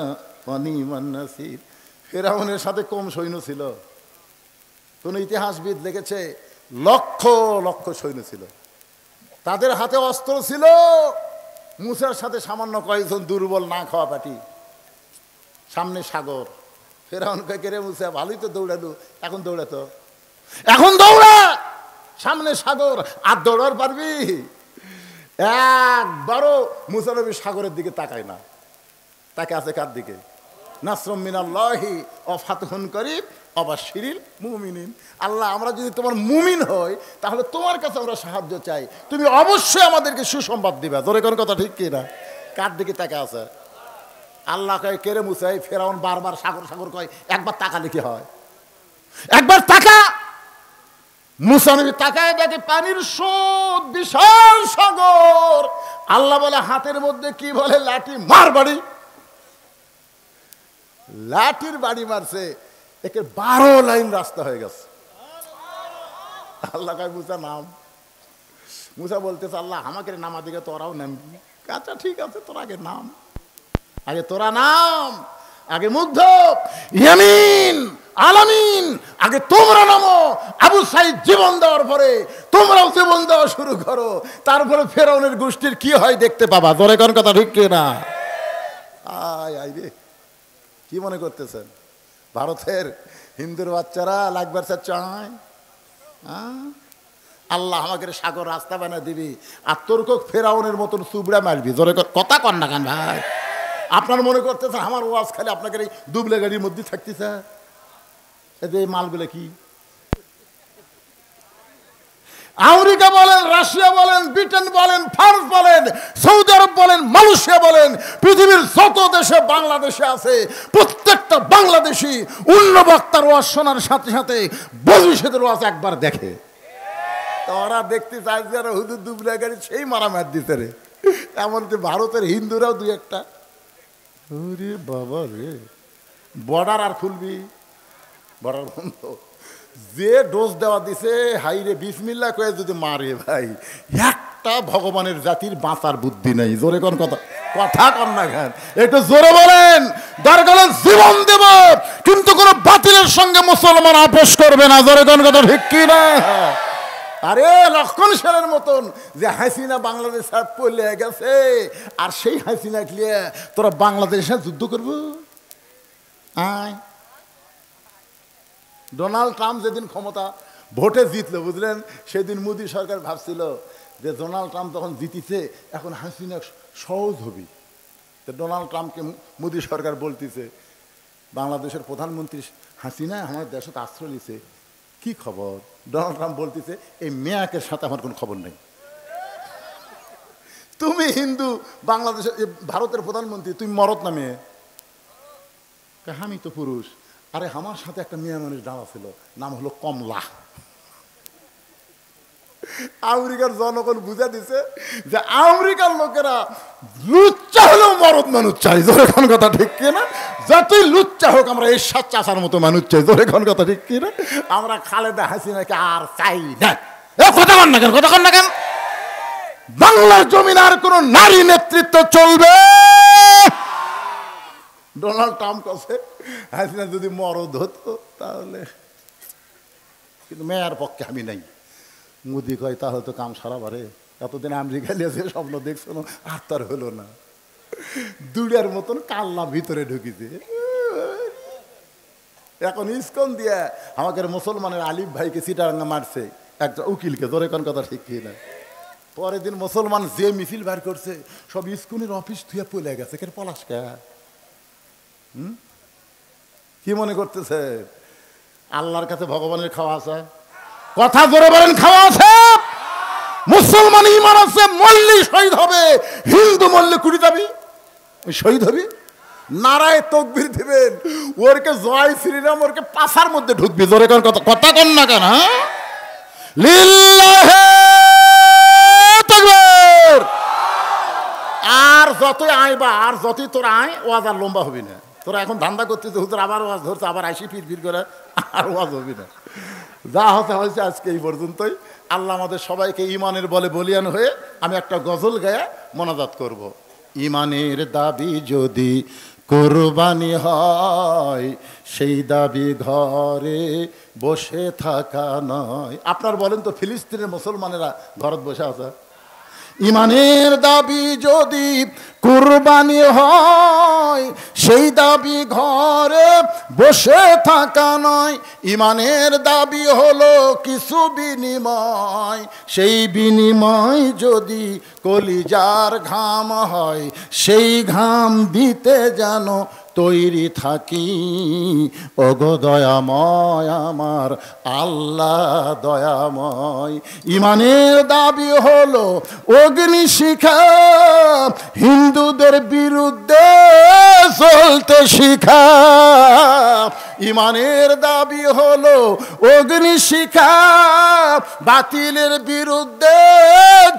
ওয়া নিমান নাসির। ফেরাউনের সাথে কম সৈন্য ছিল? কোন ইতিহাসবিদ লিখেছে লক্ষ লক্ষ সৈন্য ছিল, তাদের হাতে অস্ত্র ছিল। মুসার সাথে সামান্য কয়েকজন দুর্বল না খাওয়া পাটি, সামনে সাগর। ফেরাউন কয় কে রে মুসা ভালোই তো দৌড়ালো, এখন দৌড়াতো, এখন দৌড়া, সামনে সাগর, আর দৌড়ার পারবি? একবারও মুসা নবী সাগরের দিকে তাকায় না, তাকে আছে কার দিকে? নাসরুম মিনাল্লাহি ওয়া ফাতহুন করিব ওয়া বাশশিরিল মুমিনিন। আল্লাহ আমরা যদি তোমার মুমিন হই তাহলে তোমার কাছে আমরা সাহায্য চাই, তুমি অবশ্যই আমাদেরকে সুসংবাদ দিবা। জোরে কোন কথা ঠিক কি না? কার দিকে তাকে আছে? আল্লাহ কয় কে রে মুসা? ফেরাউন বারবার সাগর সাগর কয়, একবার তাকালে কি হয়? একবার তাকা। মুসা নবী তাকায় দেখে পানির স্রোত, বিশাল সাগর। আল্লাহ বলে হাতের মধ্যে কি বলে? লাঠি, মার বাড়ি। লাঠির বাড়ি মারছে, একে 12 লাইন রাস্তা হয়ে গেছে। আল্লাহ কয় মুসা নাম। মুসা বলতেছে আল্লাহ আমাকে নামা দিকে তোরাও নামবি। আচ্ছা ঠিক আছে, তোরা আগে নাম, আগে তোরা নাম, আগে মুগ্ধ ইয়ামিন আলামিন, আগে তোমরা নামো। আবু সাইদ জীবন দেওয়ার পরে তোমরাও জীবন দেওয়া শুরু করো, তারপরে ফেরাউনের গোষ্ঠীর কি হয় দেখতে পাবা। ধরে কোন কথা ঠিক কি না? আয় আয় রে, কি মনে করতেছেন ভারতের হিন্দুর বাচ্চারা লাগবার চায়? আল্লাহ আমাকে সাগর রাস্তা বানা দিবি, আর তোর কোক ফেরাউনের মতন সুবড়া মারবি। ধরে কথা কন না কেন ভাই? আপনার মনে করতেছেন আমার ওয়াজ খালি আপনাকে এই দুবলে গাড়ির মধ্যে থাকতেছে? এই মালগুলো কি আমেরিকা বলেন, রাশিয়া বলেন, ব্রিটেন বলেন, ফ্রান্স বলেন, সৌদি আরব বলেন, মালয়েশিয়া বলেন, পৃথিবীর যত দেশে বাংলাদেশে আছে প্রত্যেকটা বাংলাদেশি অন্য বক্তার ওয়াজ শোনার সাথে সাথে ভবিষ্যতের ওয়াজ একবার দেখে। ওরা দেখতে চাই যারা হুজুর দুবরা গাড়ি সেই মারামার দিতে রে, এমনকি ভারতের হিন্দুরাও দুই একটা। ওরে বাবা রে, বর্ডার আর খুলবি, বর্ডার বন্ধ। যে ডোজ দেওয়া দিছে হাইরে বিসমিল্লাহ করে যদি মারে ভাই, একটা ভগবানের জাতির বাঁচার বুদ্ধি নেই। জোরে কোন কথা, কথা কন না খান, একটু জোরে বলেন। দরকার জীবন দেব কিন্তু কোনো বাতিলের সঙ্গে মুসলমান আপোষ করবে না। জোরে কোন কথা, ঠিক কি না? আরে লক্ষণ সেনের মতন যে হাসিনা বাংলাদেশ পড়লে গেছে, আর সেই হাসিনা লিয়ে তোরা বাংলাদেশে যুদ্ধ করবো? আয়, ডোনাল্ড ট্রাম্প যেদিন ক্ষমতা ভোটে জিতলো বুঝলেন, সেদিন মোদী সরকার ভাবছিল যে ডোনাল্ড ট্রাম্প যখন জিতিছে এখন হাসিনা সহজ হবি। তো ডোনাল্ড ট্রাম্পকে মোদী সরকার বলতেছে, বাংলাদেশের প্রধানমন্ত্রী হাসিনা আমার দেশে আশ্রয় নিছে, কি খবর? ডোনাল্ড ট্রাম্প বলতেছে, এই মেয়াকের সাথে আমার কোনো খবর নেই। তুমি হিন্দু, বাংলাদেশের ভারতের প্রধানমন্ত্রী, তুমি মরদ না মেয়ে? আমি তো পুরুষ। আরে আমার সাথে একটা মেয়ে মানুষ দাঁড়া ছিল, নাম হলো কমলা। আমেরিকার জনগণ বুঝা দিছে যে আমেরিকার লোকেরা লুচ্চা হলেও মরদ মানুষ চাই। জোরে কোন কথা, ঠিক কিনা? যতই লুচ্চা হোক আমরা এরশাদ চাচার মতো মানুষ চাই। জোরে কোন কথা, ঠিক কিনা? আমরা খালেদা হাসিনাকে আর চাই না। কথা কন না কেন, কথা কন না কেন? বাংলার জমিন আর কোন নারী নেতৃত্ব চলবে? ডোনাল্ড ট্রাম্প কাছে হাসিনা যদি মরদ হতো তাহলে, কিন্তু মেয়ার পক্ষে আমি নাই। মোদি কয় তাহলে তো কাম সারা বারে, এতদিন আমেরিকা নিয়ে যে স্বপ্ন দেখছো আর তার হলো না। দুড়িয়ার মতন কাল্লা ভিতরে ঢুকিছে। এখন ইস্কন দিয়ে আমাদের মুসলমানের আলিফ ভাইকে চিটারাঙ্গা মারছে একটা উকিলকে। জোরে কোন কথা, ঠিক কি না? পরের দিন মুসলমান যে মিছিল বার করছে সব ইস্কনের অফিস থুয়ে পলে গেছে। কে পলাশ কে? কি মনে করতেছে আল্লাহর কাছে ভগবানের খাওয়া আছে? কথা জোরে বলেন, খাওয়া আছে? মুসলমান ইমান আছে, মল্লি শহীদ হবে। হিন্দু মল্লি কুড়ি যাবি, শহীদ হবি, নারায় তকবীর দিবেন, ওরকে জয় শ্রীরাম, ওরকে পাশার মধ্যে ঢুকবি। জোরে কোন কথা, কথা কন না কেন? লিল্লাহি তাকবীর। আর যতই আইবা, আর যতই তোর আয়, ওয়াজ আর লম্বা হবি না। তোরা এখন ধান্দা করতেছে হুজুর আবার ওয়াজ ধরছে, আবার আইসি ফির করে, আর ওয়াজ হবি না। যা হতে হয়েছে আজকে এই পর্যন্তই। আল্লাহ আমাদের সবাইকে ইমানের বলে বলিয়ান হয়ে আমি একটা গজল গায়ে মোনাজাত করব। ইমানের দাবি যদি কোরবানি হয়, সেই দাবি ঘরে বসে থাকা নয়। আপনার বলেন তো, ফিলিস্তিনের মুসলমানেরা ঘরত বসে আছে? ইমানের দাবি যদি কুরবানি হয়, সেই দাবি ঘরে বসে থাকা নয়। ইমানের দাবি হলো কিছু বিনিময়, সেই বিনিময় যদি কলিজার ঘাম হয়, সেই ঘাম দিতে যেন তৈরি থাকি। ওগো দয়াময় আমার আল্লাহ দয়াময়। ইমানের দাবি হলো অগ্নিশিখা, হিন্দুদের বিরুদ্ধে চলতে শিখা। ইমানের দাবি হলো অগ্নিশিখা, বাতিলের বিরুদ্ধে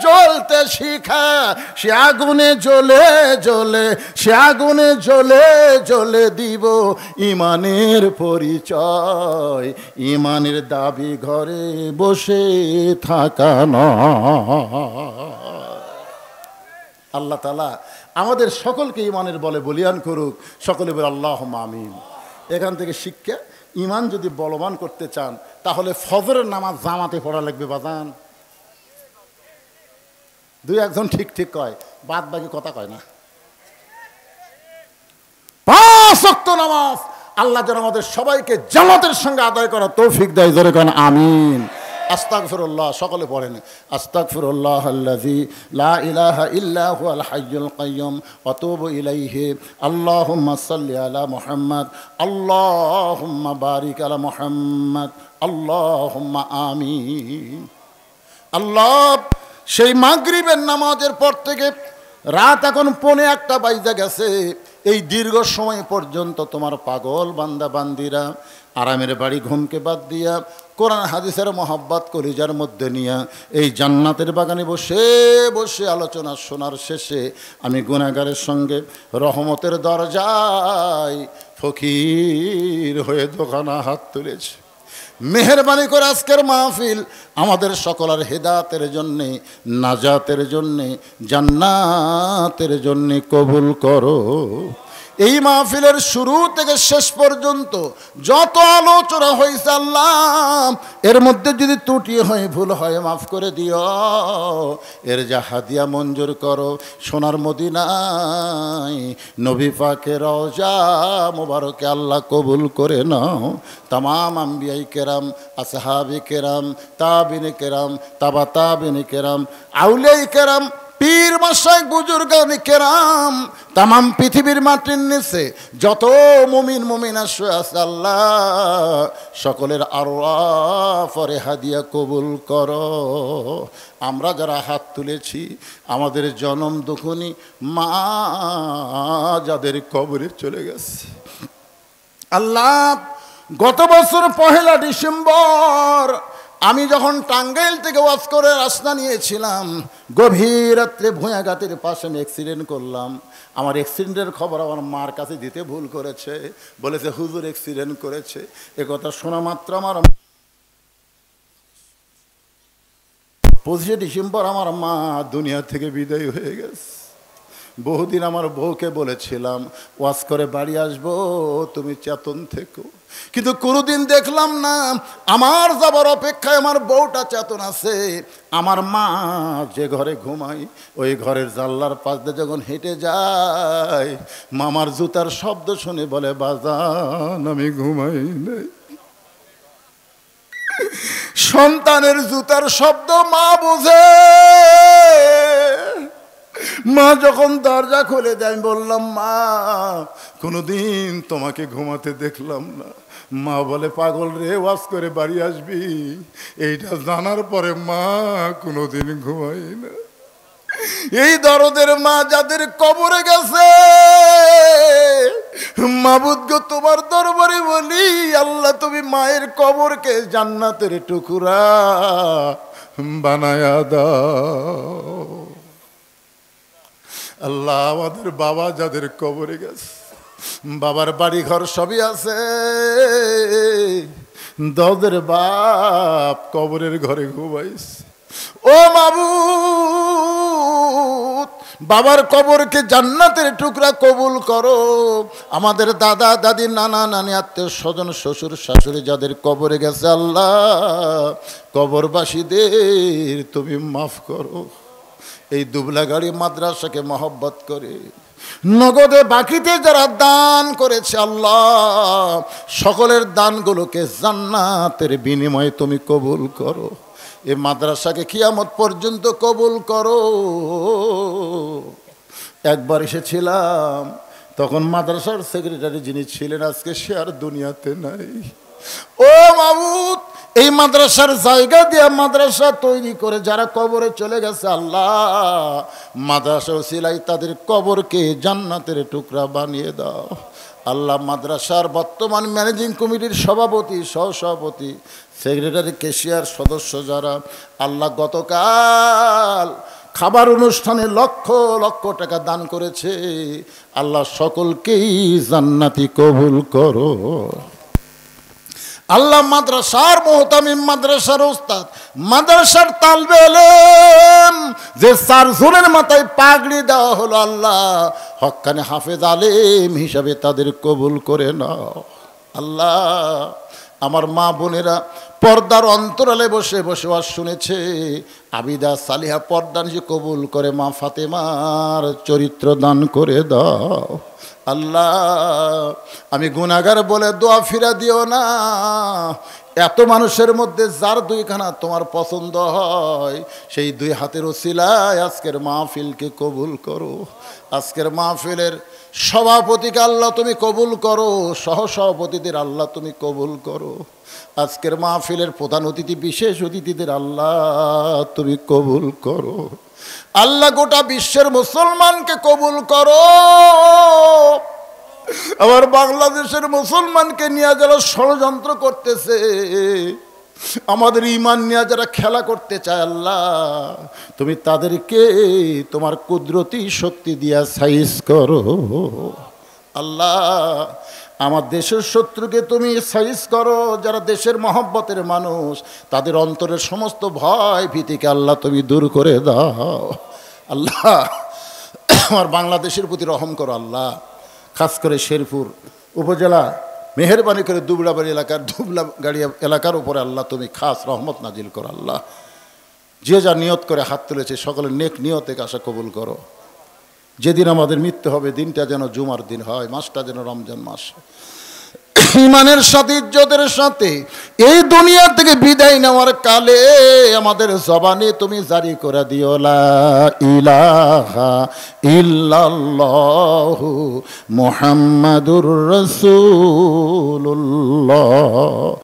জ্বলতে শিখা। সে আগুনে জ্বলে জ্বলে, সে আগুনে জ্বলে জ্বলে দিব ইমানের পরিচয়। ইমানের দাবি ঘরে বসে থাকা নয়। আল্লাহ তাআলা আমাদের সকলকে ইমানের বলে বলিয়ান করুক। সকলে বলে আল্লাহুম্মা আমিন। এখান থেকে শিক্ষা, ইমান যদি বলবান করতে চান তাহলে ফজরের নামাজ জামাতে পড়া লাগবে বাজান। দুই একজন ঠিক ঠিক কয়, বাদ বাকি কথা কয় না। 5 ওয়াক্ত নামাজ আল্লাহ যেন আমাদের সবাইকে জামাতের সঙ্গে আদায় করার তৌফিক দেয়। জোরে কোন আমিন। আস্তাগফিরুল্লাহ, সকলে পড়েন। আস্তাগফিরুল্লাহ আল্লাযী লা ইলাহা ইল্লা হুয়াল হাইয়ুল কাইয়্যুম ওয়া তুবু ইলাইহি। আল্লাহুম্মা সাল্লি আলা মুহাম্মাদ, আল্লাহুম্মা বারিক আলা মুহাম্মাদ, আল্লাহুম্মা আমিন। আল্লাহ সেই মাগরিবের নামাজের পর থেকে রাত এখন 1:45 বাজে গেছে, এই দীর্ঘ সময় পর্যন্ত তোমার পাগল বান্দা বান্দিরা আরামের বাড়ি ঘুমকে বাদ দিয়া কোরআন হাদিসের মহব্বত কলিজার মধ্যে নিয়া এই জান্নাতের বাগানে বসে বসে আলোচনা শোনার শেষে আমি গুনাহগারের সঙ্গে রহমতের দরজায় ফকির হয়ে দোকানা হাত তুলেছি। মেহেরবানি করে আজকের মাহফিল আমাদের সকলের হেদায়েতের জন্যে, নাজাতের জন্যে, জান্নাতের জন্যে কবুল করো। এই মাহফিলের শুরু থেকে শেষ পর্যন্ত যত আলোচনা হয়েছে আল্লাহ, এর মধ্যে যদি ত্রুটি হয়, ভুল হয়, মাফ করে দিও। এর যা হাদিয়া মঞ্জুর করো সোনার মদিনায় নবী পাকের রওজা মোবারকে আল্লাহ কবুল করে নাও। তামাম আম্বিয়াই কেরাম, আসহাবি কেরাম, তাবিনে কেরাম, তাবা তাবিনে কেরাম, আউলিয়াই কেরাম, পীর মাশায়েখ বুজুর্গানে কেরাম, তামাম পৃথিবীর মাটির নিচে যত মুমিন মুমিনা শুয়ে আছে আল্লাহ সকলের আরওয়াফে হাদিয়া কবুল করো। আমরা যারা হাত তুলেছি আমাদের জনম দুঃখনী মা যাদের কবরে চলে গেছে আল্লাহ, গত বছর 1 ডিসেম্বর আমি যখন টাঙ্গাইল থেকে ওয়াজ করে রাস্তা নিয়েছিলাম, গভীর রাত্রে ভূঁয়াঘাতের পাশে আমি অ্যাক্সিডেন্ট করলাম। আমার অ্যাক্সিডেন্টের খবর আমার মার কাছে দিতে ভুল করেছে, বলেছে হুজুর অ্যাক্সিডেন্ট করেছে। এ কথা শোনা মাত্র আমার 25 ডিসেম্বর আমার মা দুনিয়া থেকে বিদায় হয়ে গেছে। বহুদিন আমার বউকে বলেছিলাম ওয়াজ করে বাড়ি আসবো, তুমি চেতন থেকো, কিন্তু কোনোদিন দেখলাম না। আমার যাবার অপেক্ষায় আমার বউটা চেতন আছে। আমার মা যে ঘরে ঘুমাই ওই ঘরের জানলার পাশ দিয়ে যখন হেঁটে যায়, মামার জুতার শব্দ শুনে বলে বাজান আমি ঘুমাই নাই। সন্তানের জুতার শব্দ মা বোঝে। মা যখন দরজা খুলে দেয়, আমি বললাম মা কোনোদিন তোমাকে ঘুমাতে দেখলাম না। মা বলে পাগল রে, ওয়াজ করে বাড়ি আসবি। এইটা জানার পরে মা কোনোদিন ঘুমাই না। এই দরদের মা যাদের কবরে গেছে, মাবুদ গো তোমার দরবারে বলি আল্লাহ তুমি মায়ের কবরকে জান্নাতের টুকরা বানায়া দাও। আল্লাহ আমাদের বাবা যাদের কবরে গেছে, বাবার বাড়ি ঘর সবই আছে, দদের বাপ কবরের ঘরে ঘুমাইছে। ও মাবুদ বাবার কবরকে জান্নাতের টুকরা কবুল করো। আমাদের দাদা দাদি নানা নানি আত্মীয় স্বজন শ্বশুর শাশুড়ি যাদের কবরে গেছে আল্লাহ কবরবাসীদের তুমি মাফ করো। এই দুবলাগাড়ি মাদ্রাসাকে মহব্বত করে নগদে বাকিতে যারা দান করেছে আল্লাহ সকলের দানগুলোকে জান্নাতের বিনিময়ে তুমি কবুল করো। এই মাদ্রাসাকে কিয়ামত পর্যন্ত কবুল করো। একবার এসেছিলাম, তখন মাদ্রাসার সেক্রেটারি যিনি ছিলেন আজকে সে আর দুনিয়াতে নাই। ও মাবুদ এই মাদ্রাসার জায়গা দিয়ে মাদ্রাসা তৈরি করে যারা কবরে চলে গেছে আল্লাহ মাদ্রাসা ওসিলাই তাদের কবরকে জান্নাতের টুকরা বানিয়ে দাও। আল্লাহ মাদ্রাসার বর্তমান ম্যানেজিং কমিটির সভাপতি, সহসভাপতি, সেক্রেটারি, ক্যাশিয়ার সদস্য যারা আল্লাহ গতকাল খাবার অনুষ্ঠানে লক্ষ লক্ষ টাকা দান করেছে আল্লাহ সকলকেই জান্নাতি কবুল করো। আল্লাহ মাদ্রাসার মুহতামিম, মাদ্রাসার ওস্তাদ, মাদ্রাসার তালবে ইলম যে 4 জনের মাথায় পাগড়ি দেওয়া হলো আল্লাহ হক্কানে হাফেজ আলেম হিসাবে তাদের কবুল করে নাও। আল্লাহ আমার মা বোনেরা পর্দার অন্তরালে বসে বসে ওয়াজ শুনেছে, আবিদা সালিহা পর্দা নিয়ে কবুল করে মা ফাতেমার চরিত্র দান করে দাও। আল্লাহ আমি গুনাহগার বলে দোয়া ফিরা দিও না। এত মানুষের মধ্যে যার দুইখানা তোমার পছন্দ হয়, সেই দুই হাতের ওসিলায় আজকের মাহফিলকে কবুল করো। আজকের মাহফিলের সভাপতিকে আল্লাহ তুমি কবুল করো, সহসভাপতিদের আল্লাহ তুমি কবুল করো। আজকের মাহফিলের প্রধান অতিথি, বিশেষ অতিথিদের আল্লাহ তুমি কবুল করো। আল্লাহ গোটা বিশ্বের মুসলমানকে কবুল করো। আবার বাংলাদেশের মুসলমানকে নিয়ে যারা ষড়যন্ত্র করতেছে, আমাদের ঈমান নিয়ে যারা খেলা করতে চায়, আল্লাহ তুমি তাদেরকে তোমার কুদরতি শক্তি দিয়া সাইজ করো। আল্লাহ আমার দেশের শত্রুকে তুমি সাইজ করো। যারা দেশের মহব্বতের মানুষ, তাদের অন্তরের সমস্ত ভয় ভীতিকে আল্লাহ তুমি দূর করে দাও। আল্লাহ আমার বাংলাদেশের প্রতি রহম করো। আল্লাহ খাস করে শেরপুর উপজেলা, মেহেরবানি করে দুবলাবাড়ি এলাকার, দুবলাগাড়ি এলাকার উপরে আল্লাহ তুমি খাস রহমত নাজিল করো। আল্লাহ যে যা নিয়ত করে হাত তুলেছে, সকলের নেক নিয়তে আশা কবুল করো। যেদিন আমাদের মৃত্যু হবে, দিনটা যেন জুমার দিন হয়, মাসটা যেন রমজান মাস। ইমানের সাথে, ইজ্জতের সাথে এই দুনিয়া থেকে বিদায় নেওয়ার কালে আমাদের জবানে তুমি জারি করে দিও লা ইলাহা ইল্লাল্লাহু মুহাম্মাদুর রাসূলুল্লাহ।